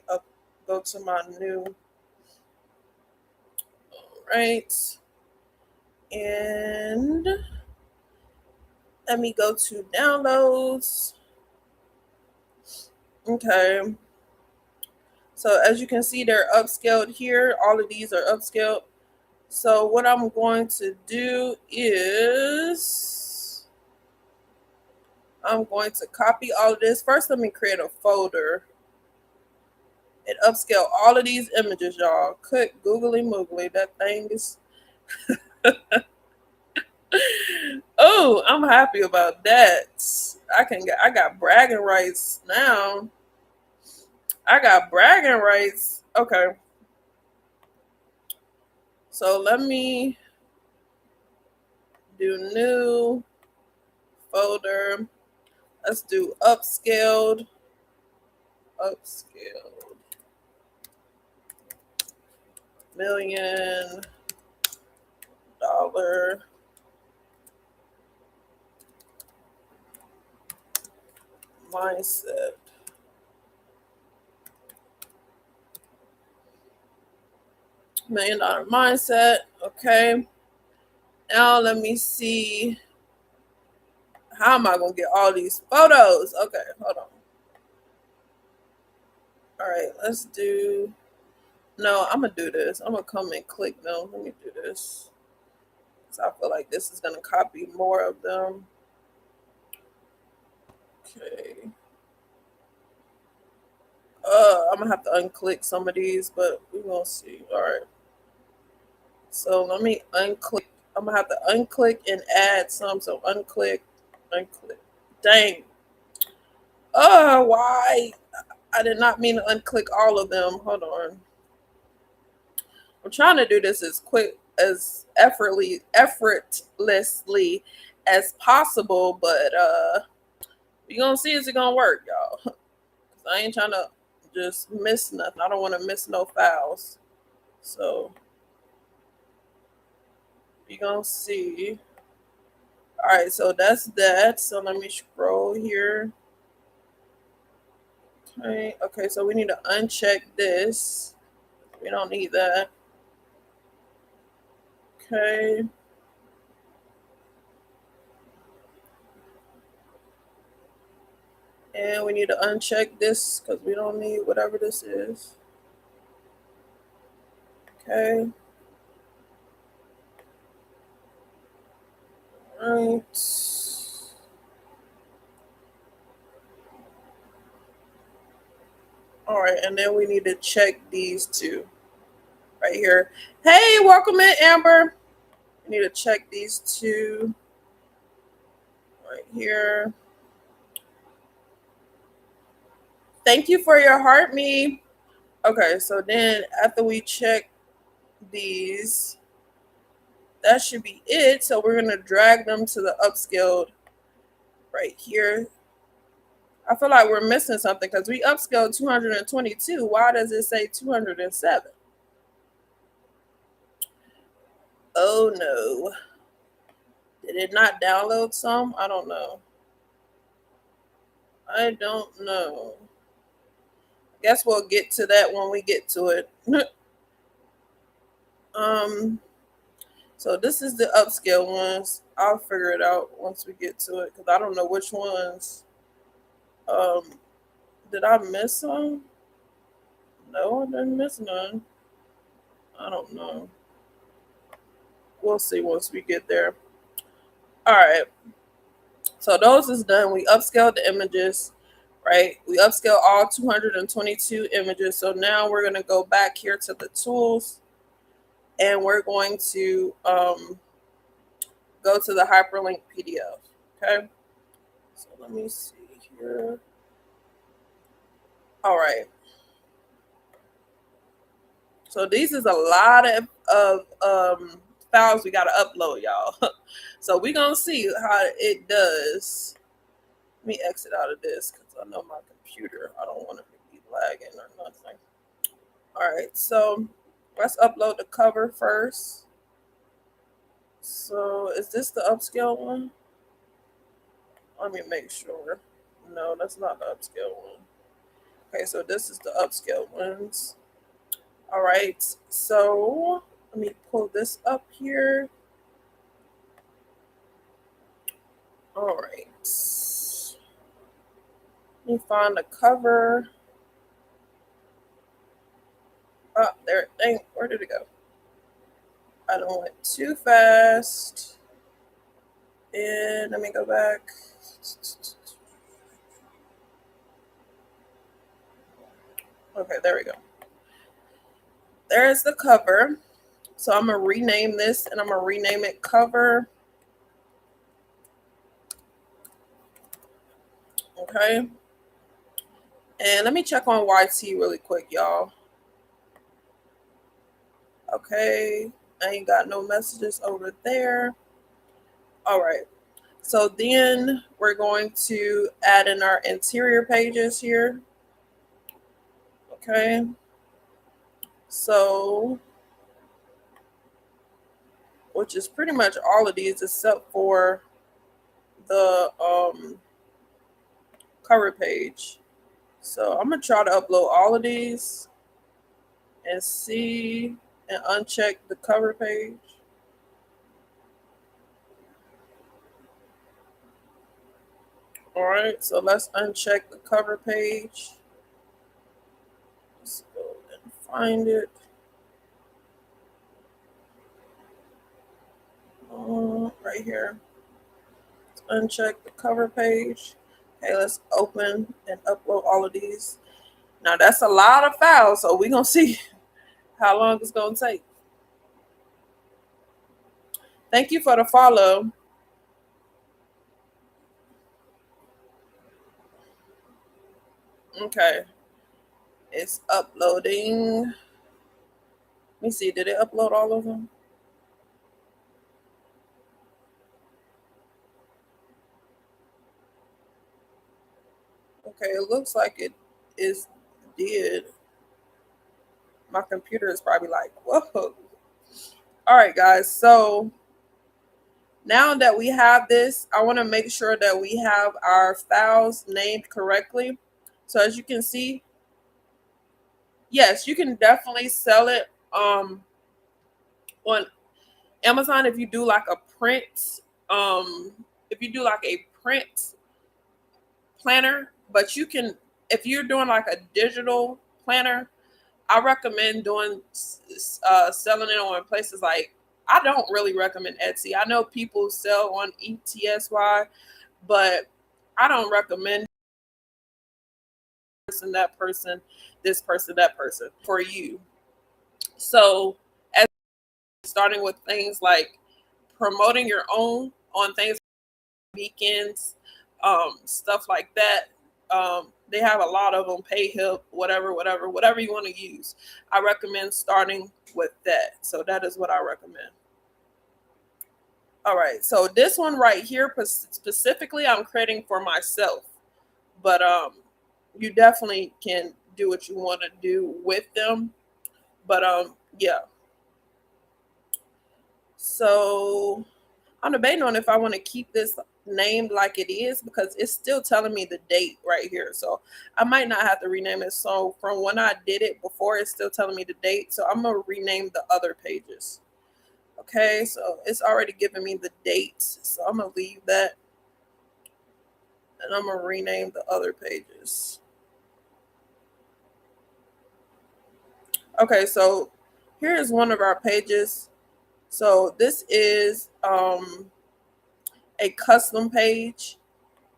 go to my new. Right. And let me go to downloads. Okay. So as you can see, they're upscaled here. All of these are upscaled. So what I'm going to do is I'm going to copy all of this. First, let me create a folder and upscale all of these images, y'all. Quick, googly moogly. That thing is. Oh, I'm happy about that. I got bragging rights now. I got bragging rights. Okay. So let me do new folder. Let's do upscaled. Upscaled. $1 million mindset. $1 million mindset. Okay. Now let me see. How am I gonna get all these photos? Okay, hold on. All right, let's do. No, I'm gonna do this. I'm gonna come and click them. Let me do this. So I feel like this is gonna copy more of them. Okay. I'm gonna have to unclick some of these, but we're gonna see. All right. So let me unclick. I'm gonna have to unclick and add some. So unclick, unclick. Dang. Why? I did not mean to unclick all of them. Hold on. I'm trying to do this as quick as effortlessly as possible, but we gonna see is it gonna work, y'all. Cause I ain't trying to just miss nothing. I don't want to miss no files. So we gonna see. All right, so that's that. So let me scroll here. Okay, so we need to uncheck this. We don't need that. Okay. And we need to uncheck this because we don't need whatever this is. Okay. Right. All right, and then we need to check these two right here. Hey, welcome in, Amber. We need to check these two right here. Thank you for your heart, me. Okay, so then after we check these, that should be it. So we're gonna drag them to the upscaled right here. I feel like we're missing something because we upscaled 222. Why does it say 207? Oh no. Did it not download some? I don't know. I don't know. Guess we'll get to that when we get to it. So this is the upscale ones. I'll figure it out once we get to it because I don't know which ones. Did I miss some? No, I didn't miss none. I don't know. We'll see once we get there. All right. So those is done. We upscaled the images, right? We upscaled all 222 images. So now we're going to go back here to the tools and we're going to go to the hyperlink PDF. Okay. So let me see here. All right. So these is a lot of files we got to upload, y'all. So we're going to see how it does. Let me exit out of this because I know my computer, I don't want it to be lagging or nothing. All right, so let's upload the cover first. So is this the upscale one? Let me make sure. No, that's not the upscale one. Okay, so this is the upscale ones. All right, so let me pull this up here. All right. Let me find the cover. Oh, there. Dang, where did it go? I don't went too fast. And let me go back. Okay, there we go. There's the cover. So I'm going to rename this and I'm going to rename it cover. Okay. And let me check on YT really quick, y'all. Okay. I ain't got no messages over there. All right. So then we're going to add in our interior pages here. Okay. So, which is pretty much all of these except for the cover page. So I'm going to try to upload all of these and see and uncheck the cover page. All right, so let's uncheck the cover page. Let's go and find it. Right here. Let's uncheck the cover page. Okay, let's open and upload all of these. Now that's a lot of files, so we're gonna see how long it's gonna take. Thank you for the follow. Okay, it's uploading. Let me see, did it upload all of them? Okay, it looks like it is did. My computer is probably like, whoa. All right, guys, so now that we have this, I want to make sure that we have our files named correctly. So as you can see, yes, you can definitely sell it on Amazon if you do like a print, if you do like a print planner, but you can, if you're doing like a digital planner, I recommend doing selling it on places like, I don't really recommend Etsy. I know people sell on ETSY, but I don't recommend person, that person, this person, that person for you. So as starting with things like promoting your own on things weekends, stuff like that. They have a lot of them, PayHip, whatever you want to use. I recommend starting with that. So that is what I recommend. All right, so this one right here specifically I'm creating for myself, but you definitely can do what you want to do with them. But yeah. So I'm debating on if I want to keep this named like it is because it's still telling me the date right here. So I might not have to rename it. So from when I did it before, it's still telling me the date. So I'm going to rename the other pages. Okay, so it's already giving me the dates. So I'm going to leave that. And I'm going to rename the other pages. Okay, so here is one of our pages. So this is a custom page.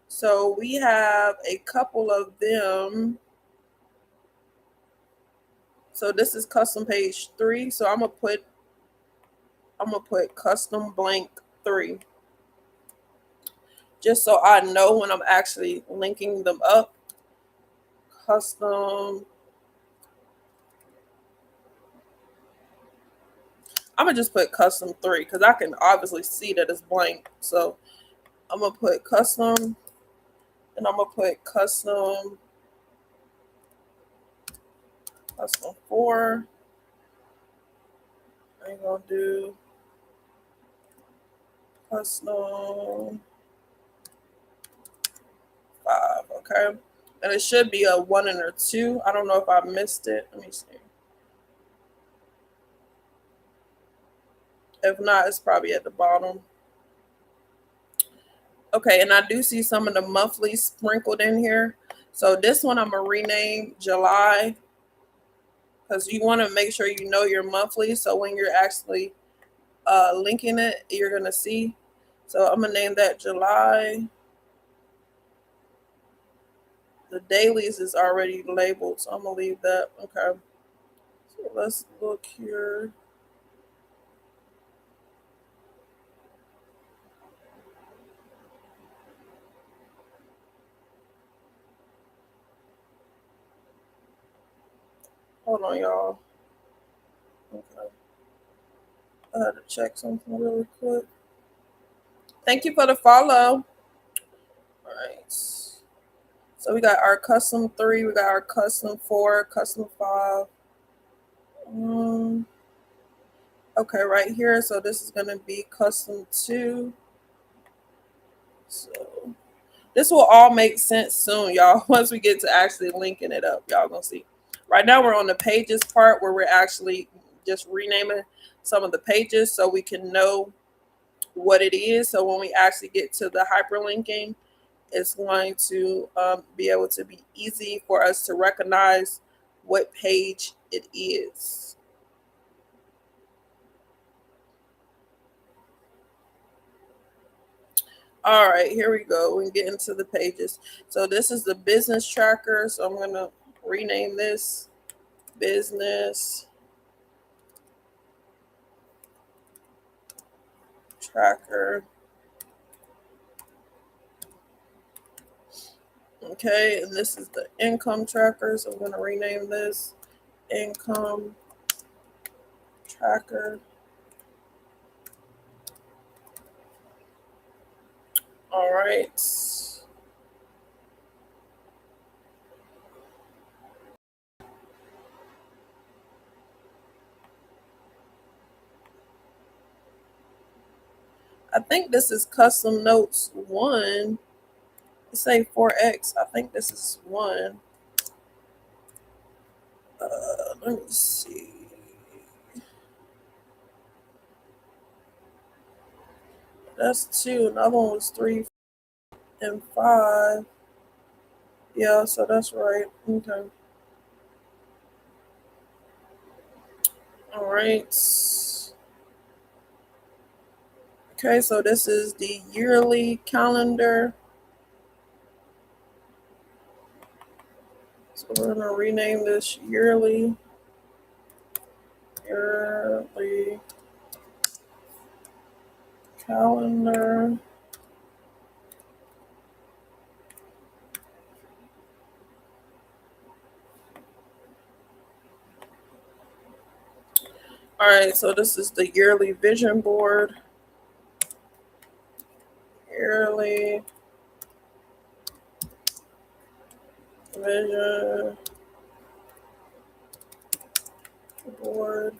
So we have a couple of them. So this is custom page 3. So I'm gonna put custom blank 3. Just so I know when I'm actually linking them up. Custom. I'm gonna just put custom 3 because I can obviously see that it's blank. So I'm gonna put custom and I'm gonna put custom custom 4. I'm gonna do custom 5. Okay, and it should be a 1 and a 2. I don't know if I missed it. Let me see. If not, it's probably at the bottom. Okay, and I do see some of the monthlies sprinkled in here. So this one I'm gonna rename July, because you want to make sure you know your monthly. So when you're actually linking it, you're gonna see. So I'm gonna name that July. The dailies is already labeled, so I'm gonna leave that. Okay. So let's look here. Hold on, y'all. Okay. I had to check something really quick. Thank you for the follow. All right. So we got our custom 3, we got our custom 4, custom 5. Okay, right here. So this is gonna be custom 2. So this will all make sense soon, y'all. Once we get to actually linking it up, y'all gonna see. Right now we're on the pages part where we're actually just renaming some of the pages so we can know what it is. So when we actually get to the hyperlinking, it's going to be able to be easy for us to recognize what page it is. All right, here we go. We get into the pages. So this is the business tracker. So I'm going to rename this business tracker. Okay, and this is the income tracker. So I'm going to rename this income tracker. All right. I think this is custom notes 1. It say 4X. I think this is 1. Let me see. That's 2. Another one was 3 and 5. Yeah, so that's right. Okay. All right. Okay, so this is the yearly calendar. So we're gonna rename this yearly calendar. All right, so this is the yearly vision board. Yearly vision board.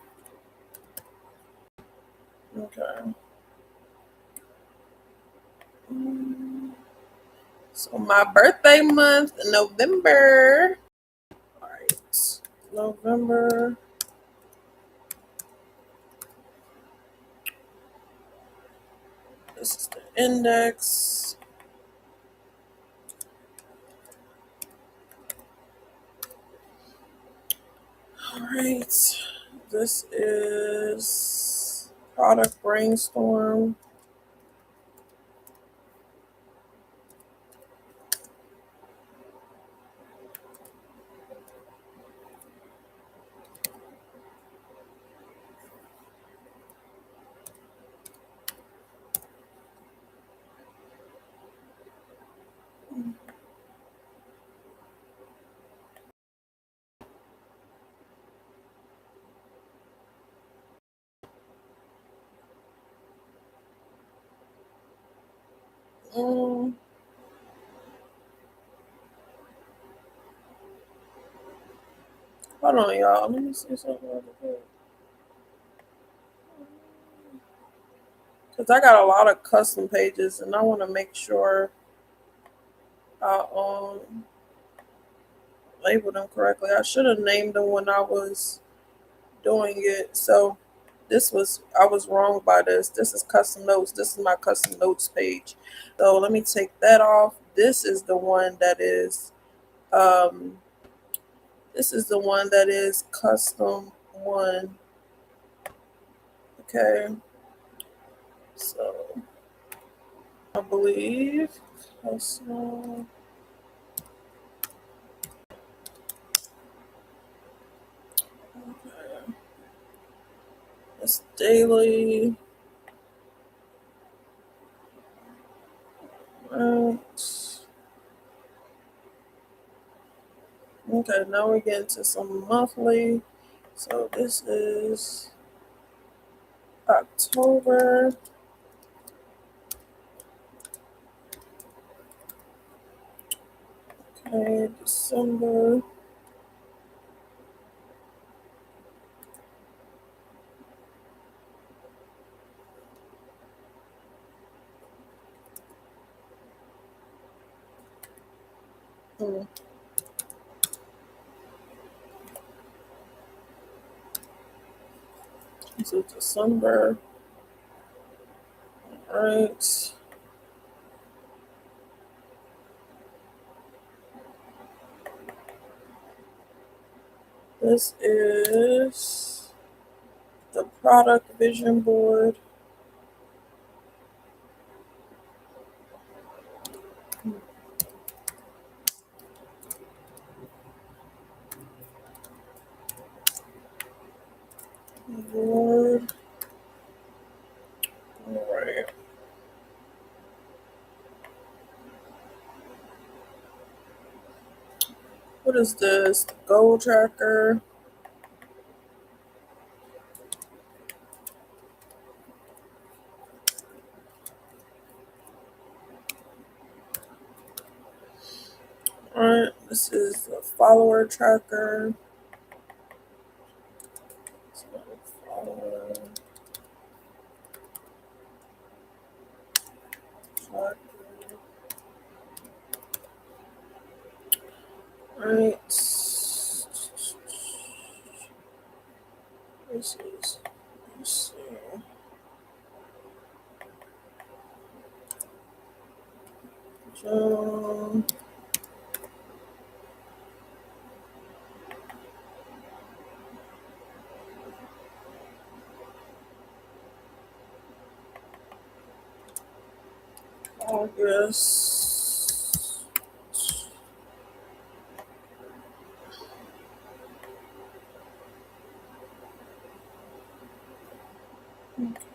Okay. So my birthday month, November. All right, November. This is the index. All right. This is product brainstorm. All Hold on, y'all. Let me see something over here. Because I got a lot of custom pages and I want to make sure I label them correctly. I should have named them when I was doing it. So I was wrong by this. This is custom notes. This is my custom notes page. So let me take that off. Um, this is the one that is custom one. Okay. So I believe custom. Okay. It's daily. Right. Okay, now we're getting to some monthly. So this is October. Okay, December. Hmm. This is December. All right. This is the product vision board. Board. All right. What is this? The goal tracker. All right. This is the follower tracker. Follower tracker. All right. This is. Let's see. So, August.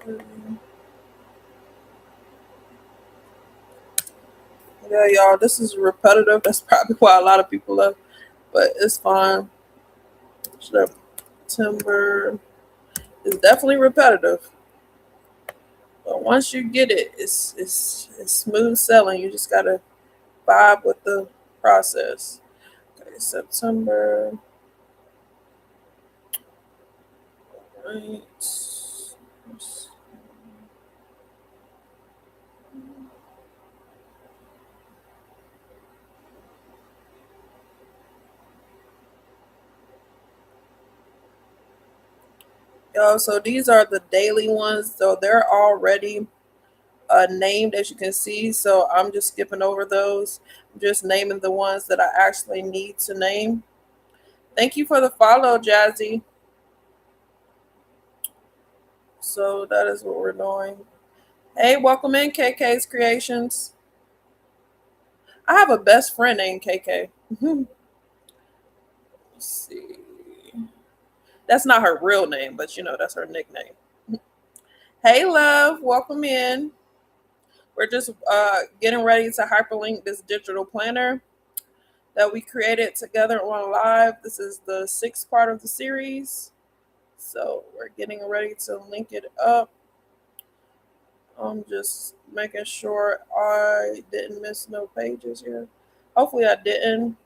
Okay. Yeah, y'all, this is repetitive. That's probably why a lot of people left, but it's fine. September is definitely repetitive, but once you get it, it's smooth sailing. You just gotta vibe with the process. Okay, September. Right. Yo, so these are the daily ones. So they're already named, as you can see. So I'm just skipping over those. I'm just naming the ones that I actually need to name. Thank you for the follow, Jazzy. So that is what we're doing. Hey, welcome in, KK's Creations. I have a best friend named KK. Let's see. That's not her real name, but that's her nickname. Hey, love, welcome in. We're just getting ready to hyperlink this digital planner that we created together on live. This is the sixth part of the series. So we're getting ready to link it up. I'm just making sure I didn't miss no pages here. Hopefully I didn't.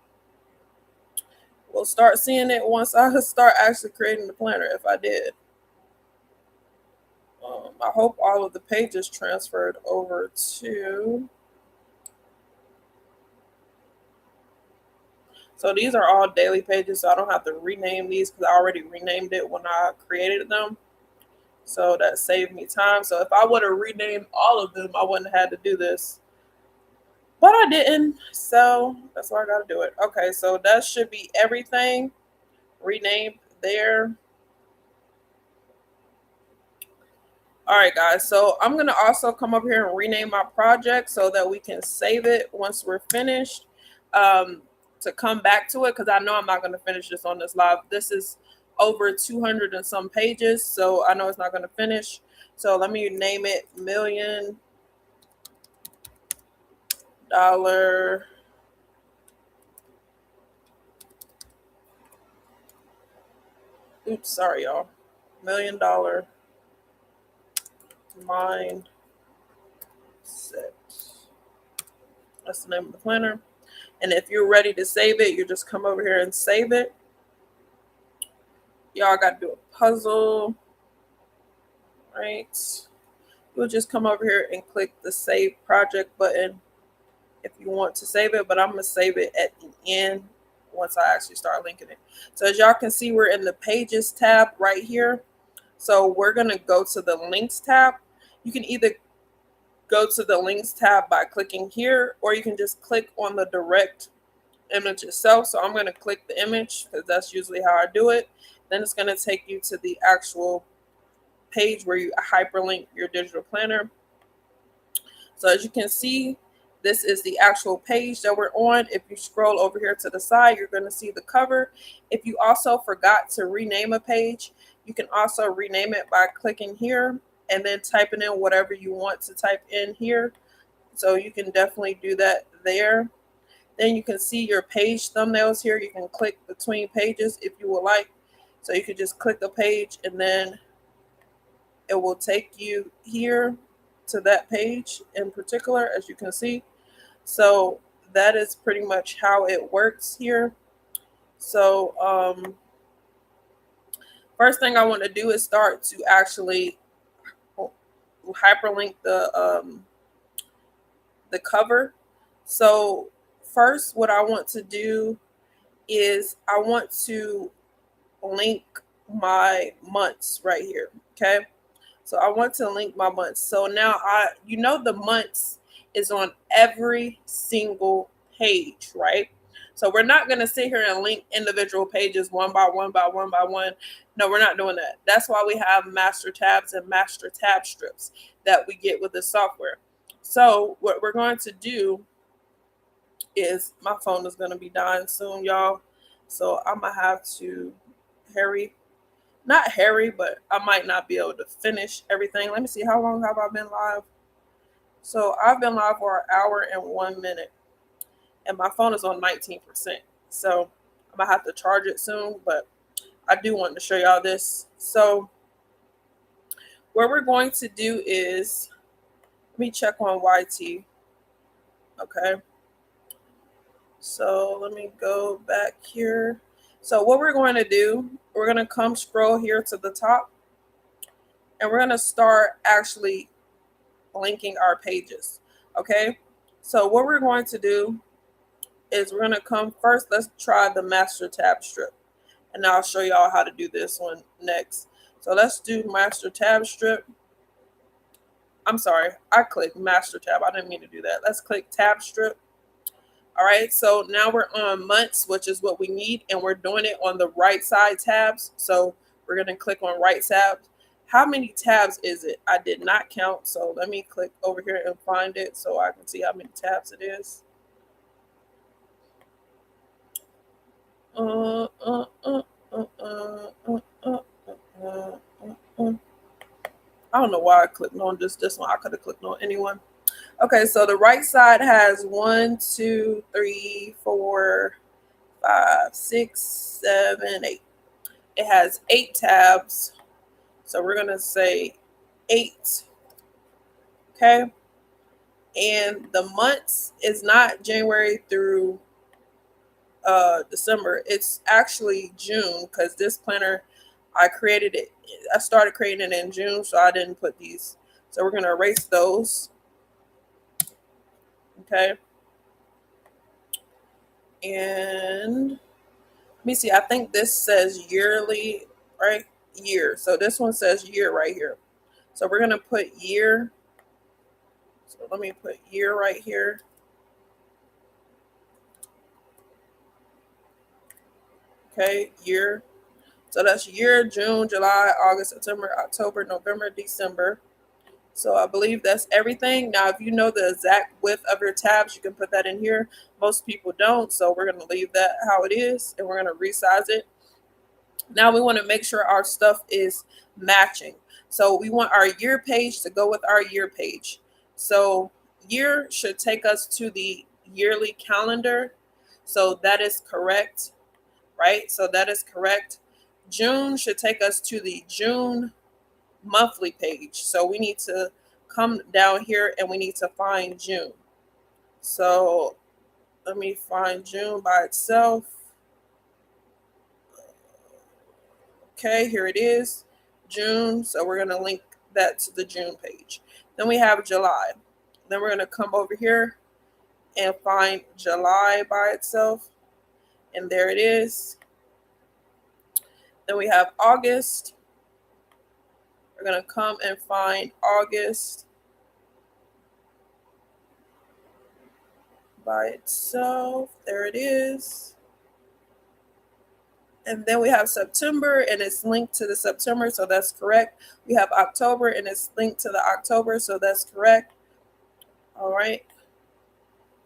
We'll start seeing it once I start actually creating the planner, if I did. I hope all of the pages transferred over to. So these are all daily pages, so I don't have to rename these because I already renamed it when I created them. So that saved me time. So if I would have renamed all of them, I wouldn't have had to do this. But I didn't. So that's why I got to do it. Okay, so that should be everything renamed there. All right, guys. So I'm going to also come up here and rename my project so that we can save it once we're finished, to come back to it, because I know I'm not going to finish this on this live. This is over 200 and some pages, so I know it's not going to finish. So let me name it $1,000,000. Oops, sorry, y'all. $1,000,000 mindset. That's the name of the planner. And if you're ready to save it, you just come over here and save it. Y'all got to do a puzzle, right? You'll just come over here and click the save project button if you want to save it, but I'm going to save it at the end once I actually start linking it. So as y'all can see, we're in the pages tab right here. So we're going to go to the links tab. You can either go to the links tab by clicking here, or you can just click on the direct image itself. So I'm going to click the image because that's usually how I do it. Then it's going to take you to the actual page where you hyperlink your digital planner. So as you can see, this is the actual page that we're on. If you scroll over here to the side, you're going to see the cover. If you also forgot to rename a page, you can also rename it by clicking here and then typing in whatever you want to type in here. So you can definitely do that there. Then you can see your page thumbnails here. You can click between pages if you would like. So you can just click a page and then it will take you here to that page in particular, as you can see. So that is pretty much how it works here. So first thing I want to do is start to actually hyperlink the cover. So first, what I want to do is I want to link my months right here. Okay. So I want to link my months. So now the months is on every single page, right? So we're not going to sit here and link individual pages one by one by one by one. No, we're not doing that. That's why we have master tabs and master tab strips that we get with the software. So what we're going to do is, my phone is going to be dying soon, y'all. So I'm going to have to not hurry, but I might not be able to finish everything. Let me see, how long have I been live? So I've been live for an hour and 1 minute, and my phone is on 19%. So I'm going to have to charge it soon, but I do want to show y'all this. So what we're going to do is, let me check on YT. Okay. So let me go back here. So what we're going to do, we're going to come scroll here to the top, and we're going to start actually linking our pages. Okay. So what we're going to do is we're going to come first. Let's try the master tab strip, and I'll show y'all how to do this one next. So let's do master tab strip. I'm sorry, I clicked master tab. I didn't mean to do that. Let's click tab strip. All right, so now we're on months, which is what we need, and we're doing it on the right side tabs. So we're going to click on right tabs. How many tabs is it? I did not count, so let me click over here and find it so I can see how many tabs it is. I don't know why I clicked on just this one. I could have clicked on anyone. Okay, so the right side has 1, 2, 3, 4, 5, 6, 7, 8. It has 8 tabs. So we're going to say 8. Okay. And the months is not January through December. It's actually June because this planner, I created it. I started creating it in June, so I didn't put these. So we're gonna erase those. Okay. And let me see. I think this says yearly, right? Year. So this one says year right here. So we're gonna put year. So let me put year right here. Okay, year. So that's year, June, July, August, September, October, November, December. So I believe that's everything. Now, if you know the exact width of your tabs, you can put that in here. Most people don't, so we're going to leave that how it is, and we're going to resize it. Now we want to make sure our stuff is matching. So we want our year page to go with our year page. So year should take us to the yearly calendar. So that is correct, right? So that is correct. June should take us to the June monthly page. So we need to come down here and we need to find June. So let me find June by itself. Okay, here it is, June. So we're going to link that to the June page. Then we have July. Then we're going to come over here and find July by itself. And there it is. Then we have August. We're going to come and find August by itself. There it is. And then we have September and it's linked to the September, so that's correct. We have October and it's linked to the October, so that's correct. All right.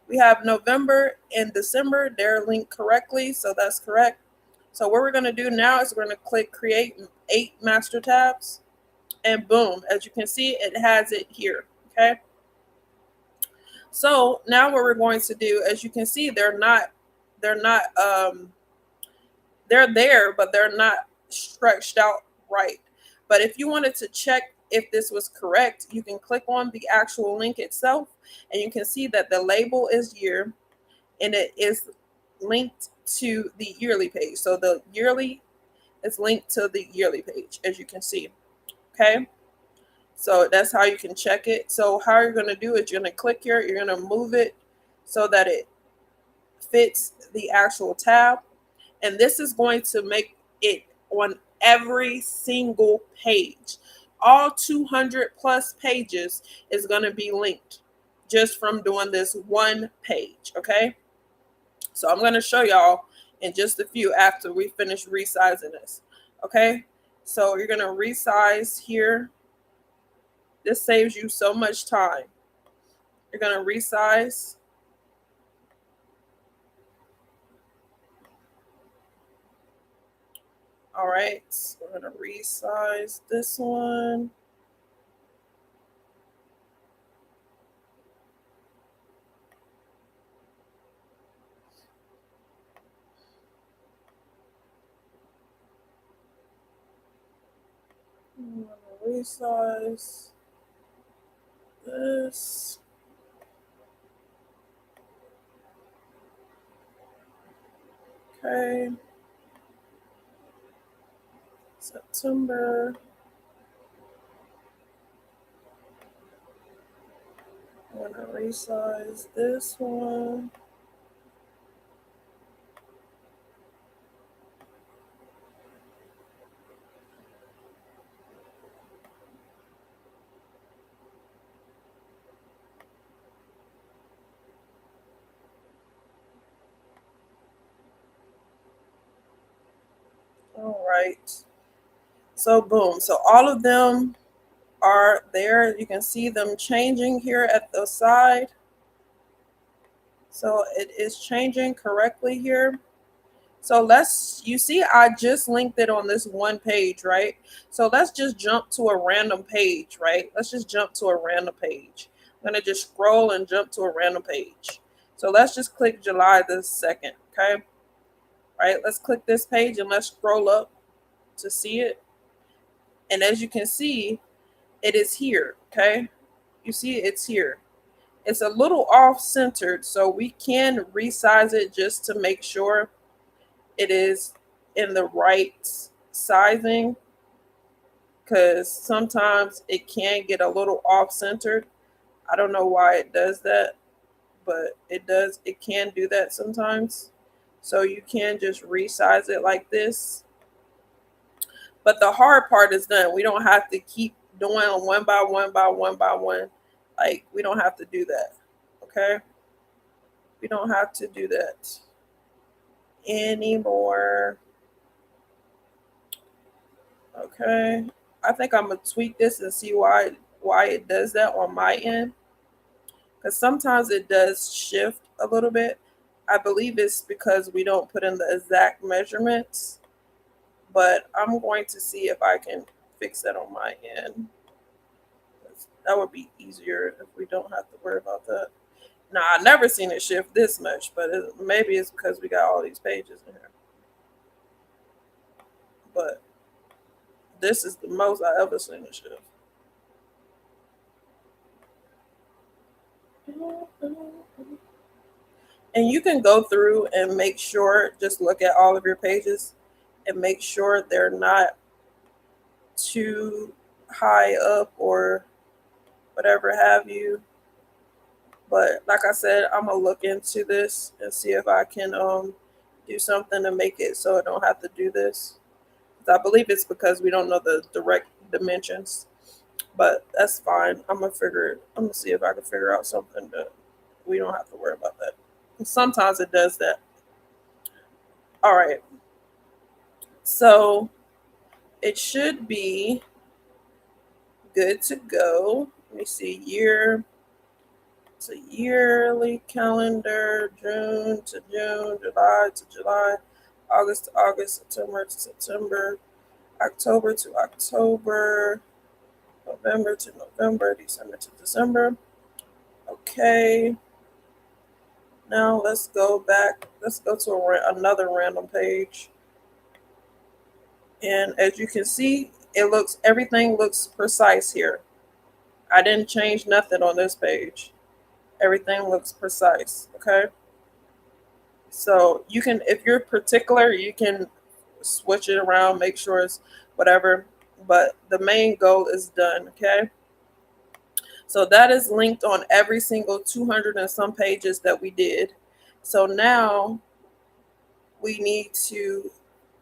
We have November and December, they're linked correctly, so that's correct. So what we're going to do now is we're going to click create 8 master tabs, and boom, as you can see, it has it here. Okay. So now what we're going to do, as you can see, they're there, but they're not stretched out right. But if you wanted to check if this was correct, you can click on the actual link itself, and you can see that the label is year, and it is linked to the yearly page. So the yearly is linked to the yearly page, as you can see. Okay. So that's how you can check it. So how you're going to do it, you're going to click here, you're going to move it so that it fits the actual tab. And this is going to make it on every single page. All 200 plus pages is going to be linked just from doing this one page. Okay. So I'm going to show y'all in just a few after we finish resizing this. Okay. So you're going to resize here. This saves you so much time. You're going to resize. All right, so we're going to resize this one. I'm going to resize this. Okay. September. I'm going to resize this one. All right. So boom. So all of them are there. You can see them changing here at the side. So it is changing correctly here. So you see, I just linked it on this one page, right? So let's just jump to a random page, right? Let's just jump to a random page. I'm going to just scroll and jump to a random page. So let's just click July the 2nd, okay? All right, let's click this page and let's scroll up to see it. And as you can see, it is here, okay? You see it's here. It's a little off centered, so we can resize it just to make sure it is in the right sizing, because sometimes it can get a little off centered. I don't know why it does that, but it can do that sometimes. So you can just resize it like this. But the hard part is done. We don't have to keep doing one by one by one by one. Like, we don't have to do that. Okay? We don't have to do that anymore. Okay? I think I'm gonna tweak this and see why it does that on my end. Because sometimes it does shift a little bit. I believe it's because we don't put in the exact measurements. But I'm going to see if I can fix that on my end. That would be easier if we don't have to worry about that. Now, I've never seen it shift this much, but maybe it's because we got all these pages in here. But this is the most I ever seen it shift. And you can go through and make sure, just look at all of your pages and make sure they're not too high up or whatever have you. But like I said, I'm gonna look into this and see if I can do something to make it so I don't have to do this. I believe it's because we don't know the direct dimensions, but that's fine. I'm gonna see if I can figure out something that we don't have to worry about that. Sometimes it does that. All right, so it should be good to go. Let me see, year to yearly calendar, June to June, July to July, August to August, September to September, October to October, November to November, December to December. Okay. Now let's go back. Let's go to another random page. And as you can see, everything looks precise here. I didn't change nothing on this page. Everything looks precise. Okay. So you can, if you're particular, you can switch it around, make sure it's whatever. But the main goal is done. Okay. So that is linked on every single 200 and some pages that we did. So now we need to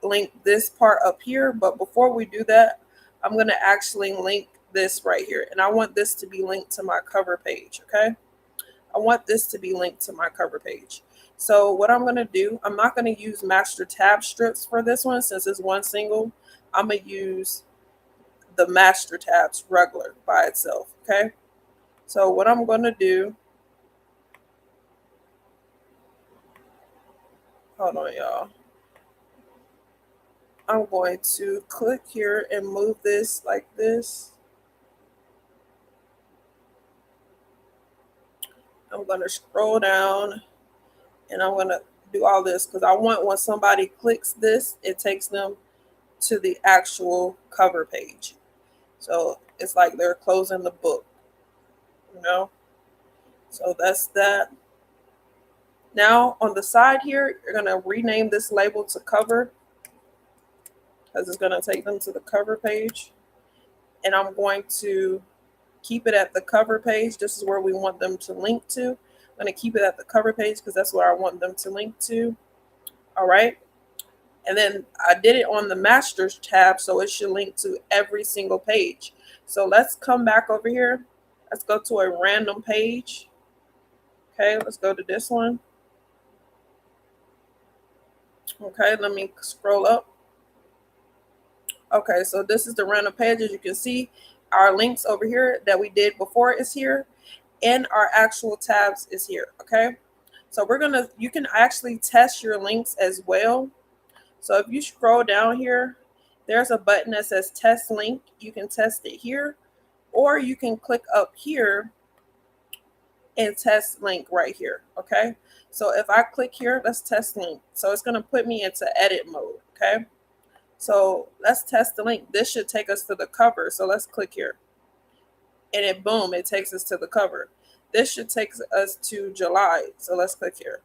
link this part up here. But before we do that, I'm going to actually link this right here. And I want this to be linked to my cover page. Okay. I want this to be linked to my cover page. So what I'm going to do, I'm not going to use master tab strips for this one since it's one single. I'm going to use the master tabs regular by itself. Okay. So what I'm going to do, hold on, y'all. I'm going to click here and move this like this. I'm going to scroll down and I'm going to do all this because I want when somebody clicks this, it takes them to the actual cover page. So it's like they're closing the book, you know? So that's that. Now on the side here, you're going to rename this label to cover because it's going to take them to the cover page. And I'm going to keep it at the cover page. This is where we want them to link to. I'm going to keep it at the cover page because that's where I want them to link to. All right. And then I did it on the masters tab, so it should link to every single page. So let's come back over here. Let's go to a random page. Okay, let's go to this one. Okay, let me scroll up. Okay, so this is the random page. As you can see, our links over here that we did before is here, and our actual tabs is here. Okay, so you can actually test your links as well. So if you scroll down here, there's a button that says test link. You can test it here, or you can click up here and test link right here. Okay, so if I click here, let's test link. So it's going to put me into edit mode. Okay, so let's test the link. This should take us to the cover. So let's click here. And boom, it takes us to the cover. This should take us to July. So let's click here.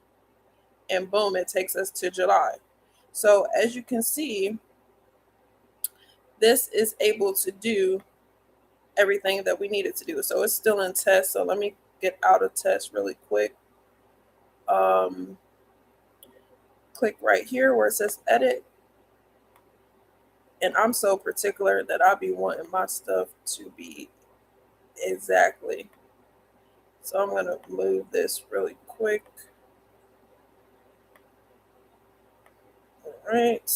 And boom, it takes us to July. So as you can see, this is able to do everything that we needed to do. So it's still in test. So let me get out of test really quick. Um, Click right here where it says edit. And I'm so particular that I'll be wanting my stuff to be exactly. So I'm going to move this really quick. All right.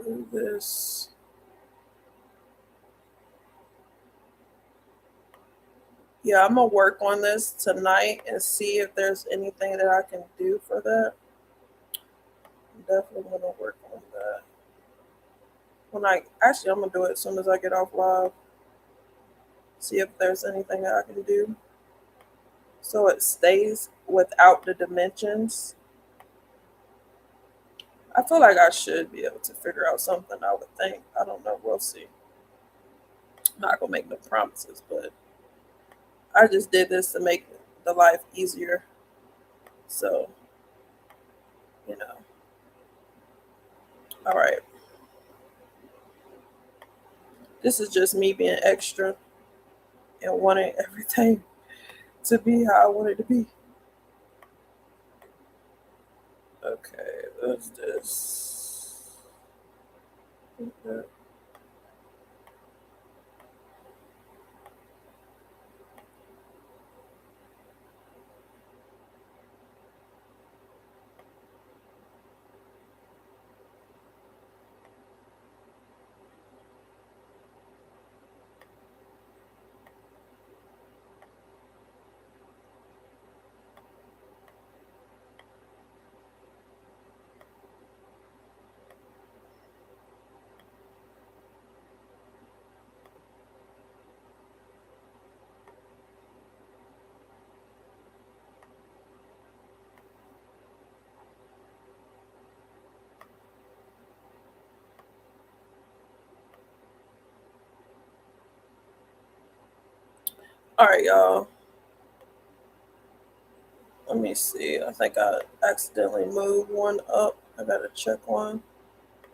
Move this. Yeah, I'm going to work on this tonight and see if there's anything that I can do for that. I'm definitely going to work on that. I'm going to do it as soon as I get off live. See if there's anything that I can do. So it stays without the dimensions. I feel like I should be able to figure out something, I would think. I don't know. We'll see. I'm not going to make no promises, but I just did this to make the life easier. So, you know. All right. This is just me being extra and wanting everything to be how I want it to be. Okay, what's this? Okay. All right, y'all. Let me see. I think I accidentally moved one up. I gotta check one.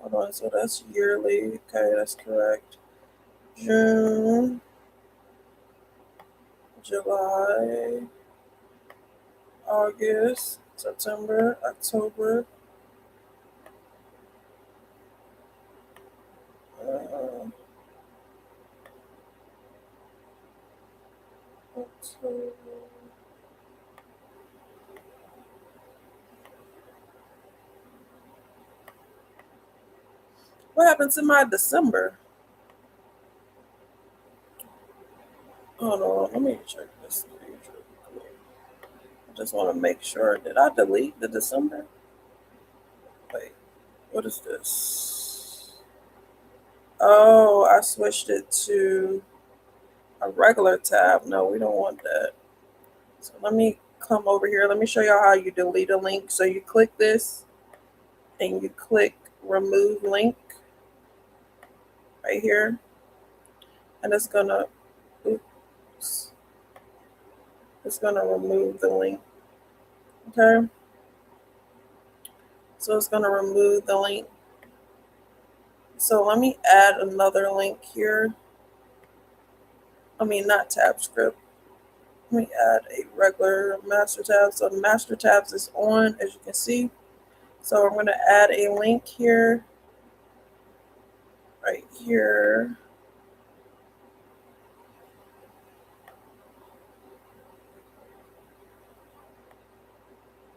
Hold on. So that's yearly. Okay, that's correct. June, July, August, September, October, uh, October. What happened to my December? Hold on. Let me check this page real quick. I just want to make sure. Did I delete the December? Wait, what is this? Oh, I switched it to a regular tab. No, we don't want that. So let me come over here. Let me show y'all how you delete a link. So you click this and you click remove link right here. And oops, it's gonna remove the link. Okay. So it's gonna remove the link. So let me add another link here. I mean, not tab script. Let me add a regular master tab. So the master tabs is on, as you can see. So I'm going to add a link here, right here.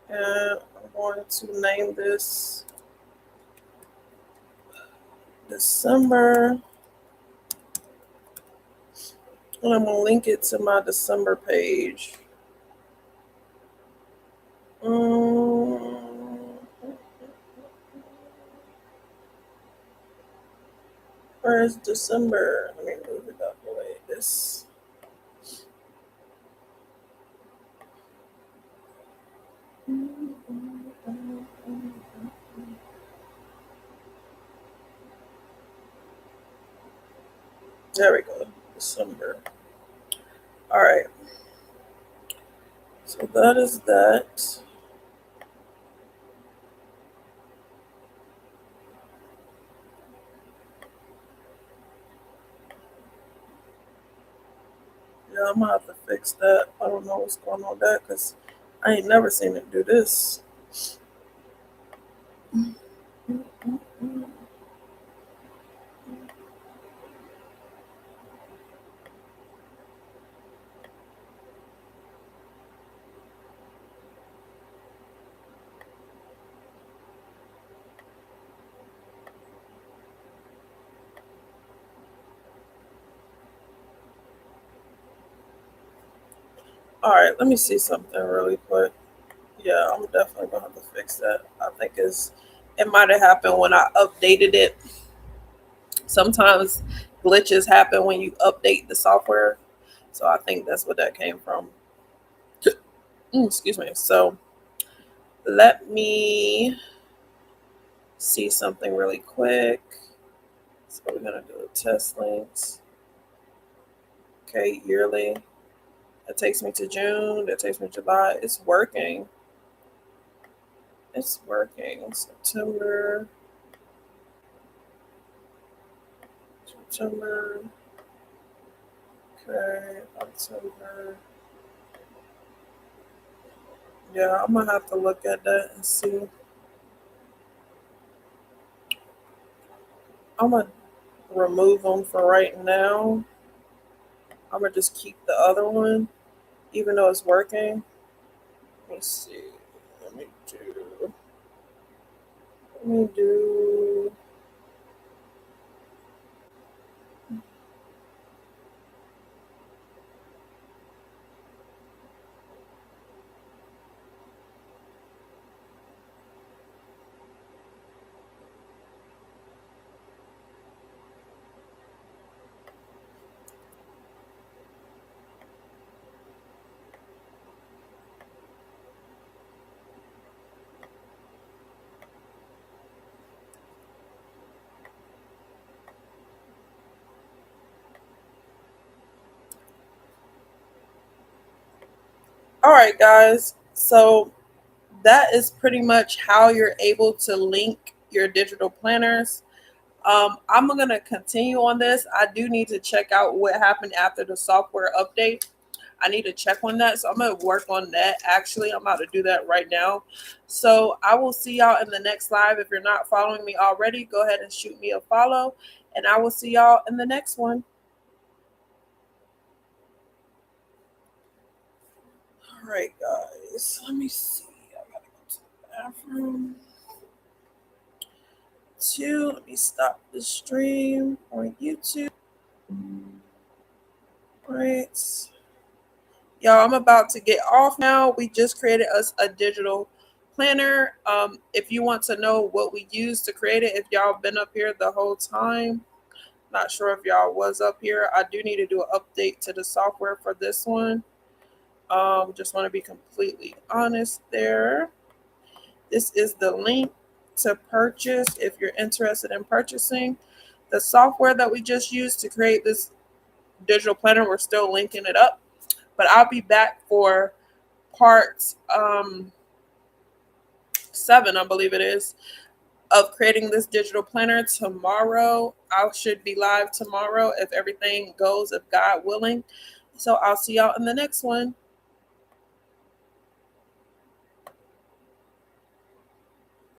And I'm going to name this December. And I'm going to link it to my December page. Where's December? Let me move it up the way this. There we go. December. All right. So that is that. Yeah, I'm gonna have to fix that. I don't know what's going on with that because I ain't never seen it do this. All right, let me see something really quick. Yeah, I'm definitely gonna have to fix that. I think it might have happened when I updated it. Sometimes glitches happen when you update the software, so I think that's what that came from. Excuse me. So let me see something really quick. So we're gonna do a test links. Okay, yearly. That takes me to June. That takes me to July. It's working. It's working. September. September. Okay. October. Yeah, I'm gonna have to look at that and see. I'm gonna remove them for right now. I'm gonna just keep the other one, even though it's working. Let me see. Let me do. Let me do. All right, guys. So that is pretty much how you're able to link your digital planners. I'm gonna continue on this. I do need to check out what happened after the software update. I need to check on that. So I'm gonna work on that. Actually, I'm about to do that right now. So I will see y'all in the next live. If you're not following me already, go ahead and shoot me a follow. And I will see y'all in the next one. All right, guys. Let me see. I gotta go to the bathroom. Let me stop the stream on YouTube. Right. Y'all, I'm about to get off now. We just created us a digital planner. If you want to know what we use to create it, if y'all been up here the whole time, not sure if y'all was up here. I do need to do an update to the software for this one. Just want to be completely honest there. This is the link to purchase if you're interested in purchasing the software that we just used to create this digital planner. We're still linking it up, but I'll be back for part 7, I believe it is, of creating this digital planner tomorrow. I should be live tomorrow if everything goes, if God willing. So I'll see y'all in the next one.